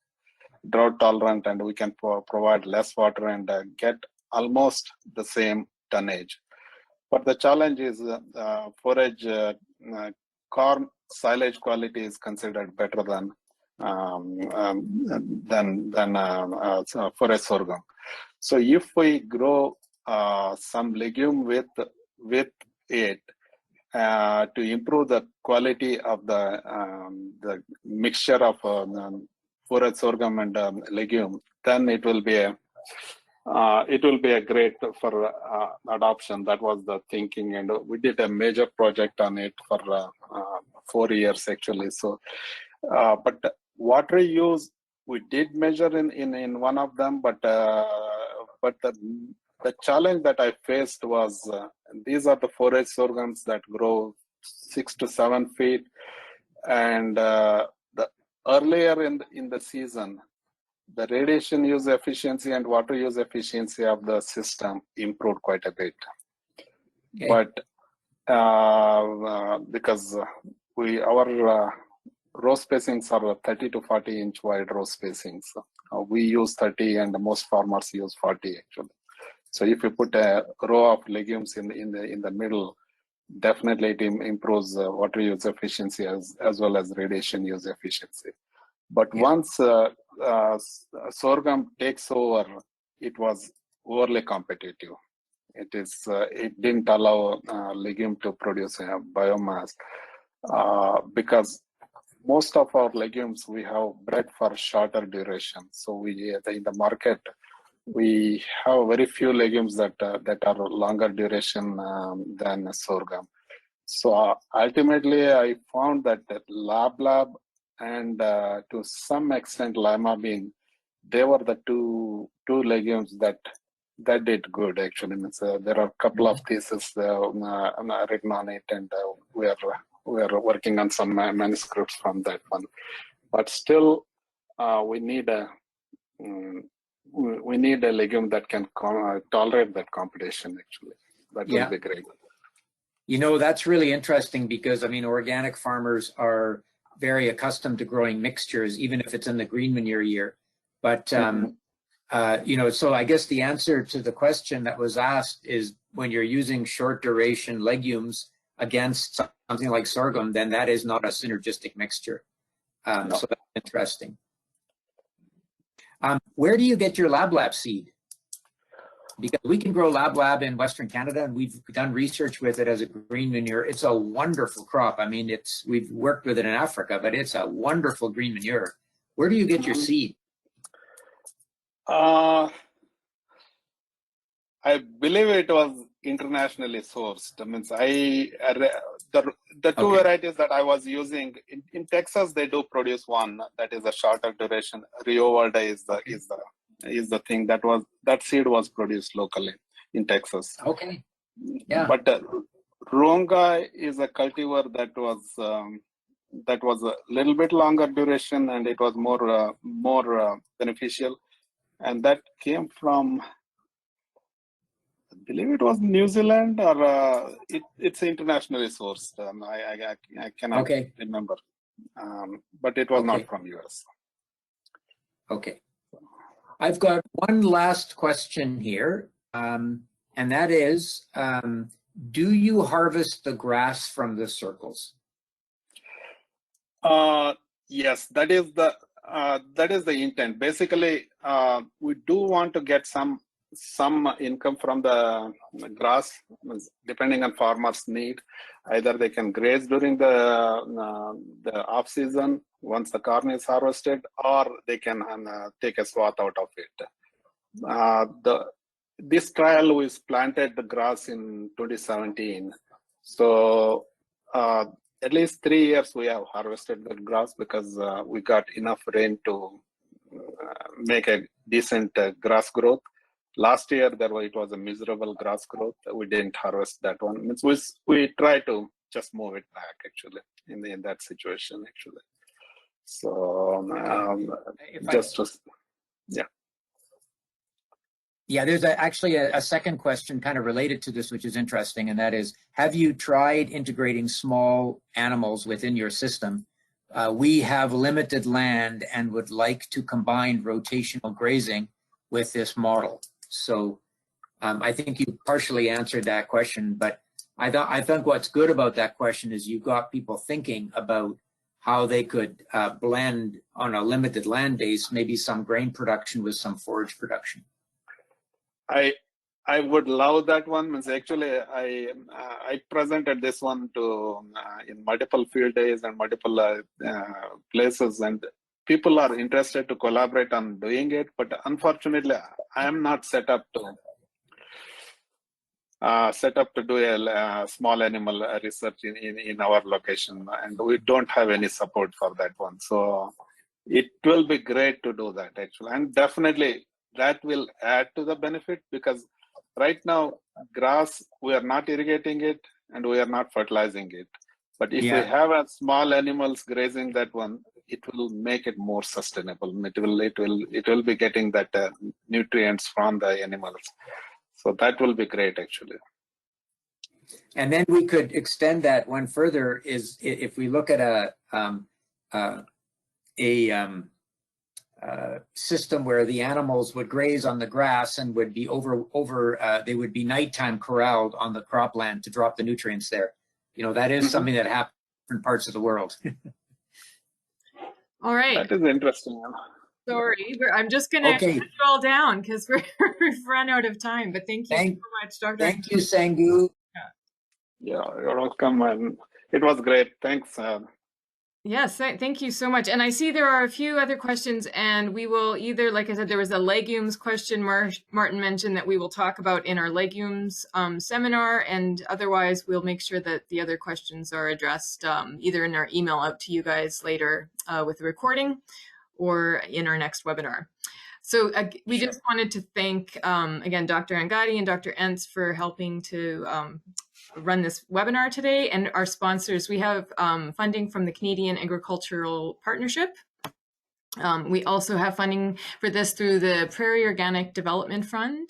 drought tolerant, and we can provide less water and get almost the same tonnage. But the challenge is forage corn silage quality is considered better than forage sorghum. So if we grow some legume with it to improve the quality of the mixture of forage sorghum and legume, then it will be a great for adoption. That was the thinking, and we did a major project on it for 4 years actually. So, but water use we did measure in one of them, but the challenge that I faced was these are the forage sorghums that grow 6 to 7 feet, and the earlier in the season, the radiation use efficiency and water use efficiency of the system improved quite a bit. Okay. But because our row spacings are 30 to 40 inch wide row spacings, we use 30 and most farmers use 40 actually. So if you put a row of legumes in the middle, definitely it improves water use efficiency as well as radiation use efficiency. But once sorghum takes over, it was overly competitive. It didn't allow legume to produce biomass because most of our legumes we have bred for shorter duration. So in the market we have very few legumes that are longer duration than sorghum. So ultimately, I found that lab and to some extent lima bean, they were the two legumes that did good actually. There are a couple of theses written on it, and we are working on some manuscripts from that one. But still, we need a legume that can tolerate that competition actually. That would be great. You know, that's really interesting because, I mean, organic farmers are very accustomed to growing mixtures, even if it's in the green manure year. But, you know, so I guess the answer to the question that was asked is when you're using short duration legumes against something like sorghum, then that is not a synergistic mixture. No. So that's interesting. Where do you get your lab seed? Because we can grow lab in Western Canada, and we've done research with it as a green manure. It's a wonderful crop. I mean, we've worked with it in Africa, but it's a wonderful green manure. Where do you get your seed? I believe it was internationally sourced. I mean, the two varieties that I was using in Texas, they do produce one that is a shorter duration. Rio Verde is the thing that seed was produced locally in Texas. Okay. Yeah. But Ronga is a cultivar that was a little bit longer duration, and it was more beneficial, and that came from, I believe it was New Zealand, or it's internationally sourced. I cannot remember, but it was not from US. Okay. I've got one last question here, and that is, do you harvest the grass from the circles? Yes, that is the intent. Basically, we do want to get some income from the grass, depending on farmers' need. Either they can graze during the off season once the corn is harvested, or they can take a swath out of it. This trial was planted the grass in 2017. So at least 3 years we have harvested the grass because we got enough rain to make a decent grass growth. Last year it was a miserable grass growth. We didn't harvest that one. We try to just move it back actually in that situation actually. So yeah. Yeah, there's actually a second question kind of related to this, which is interesting, and that is, have you tried integrating small animals within your system? We have limited land and would like to combine rotational grazing with this model. So I think you partially answered that question, but I think what's good about that question is you got people thinking about how they could blend on a limited land base, maybe some grain production with some forage production. I would love that one. Means actually, I presented this one to in multiple field days and multiple places, and people are interested to collaborate on doing it. But unfortunately, I am not set up to do a small animal research in our location, and we don't have any support for that one. So it will be great to do that actually, and definitely that will add to the benefit, because right now grass, we are not irrigating it and we are not fertilizing it. But if we have a small animals grazing that one, it will make it more sustainable. It will be getting that nutrients from the animals. So that will be great actually. And then we could extend that one further, is if we look at a system where the animals would graze on the grass and would be they would be nighttime corralled on the cropland to drop the nutrients there. You know, that is something that happens in different parts of the world. All right. That is interesting. Sorry, I'm just going to cut you all down because we've run out of time. But thank you so much, Dr. Thank you, Sangu. Yeah, you're welcome. And it was great. Thanks. Yes, thank you so much. And I see there are a few other questions, and we will either, like I said, there was a legumes question Martin mentioned that we will talk about in our legumes seminar, and otherwise we'll make sure that the other questions are addressed either in our email out to you guys later with the recording or in our next webinar. So we just wanted to thank, again, Dr. Angadi and Dr. Entz for helping to run this webinar today, and our sponsors. We have funding from the Canadian Agricultural Partnership. We also have funding for this through the Prairie Organic Development Fund.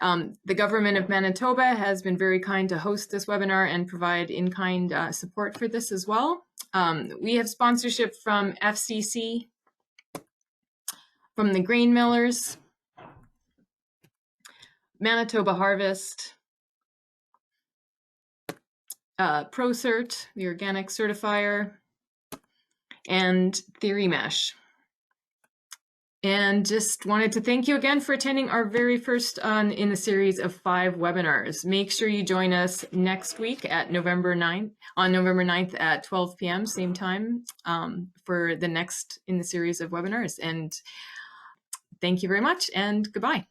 The government of Manitoba has been very kind to host this webinar and provide in-kind support for this as well. We have sponsorship from FCC, from the grain millers, Manitoba Harvest, ProCert, the organic certifier, and Theory Mesh. And just wanted to thank you again for attending our very first in the series of 5 webinars. Make sure you join us next week at November 9th at 12 p.m. same time for the next in the series of webinars. And thank you very much, and goodbye.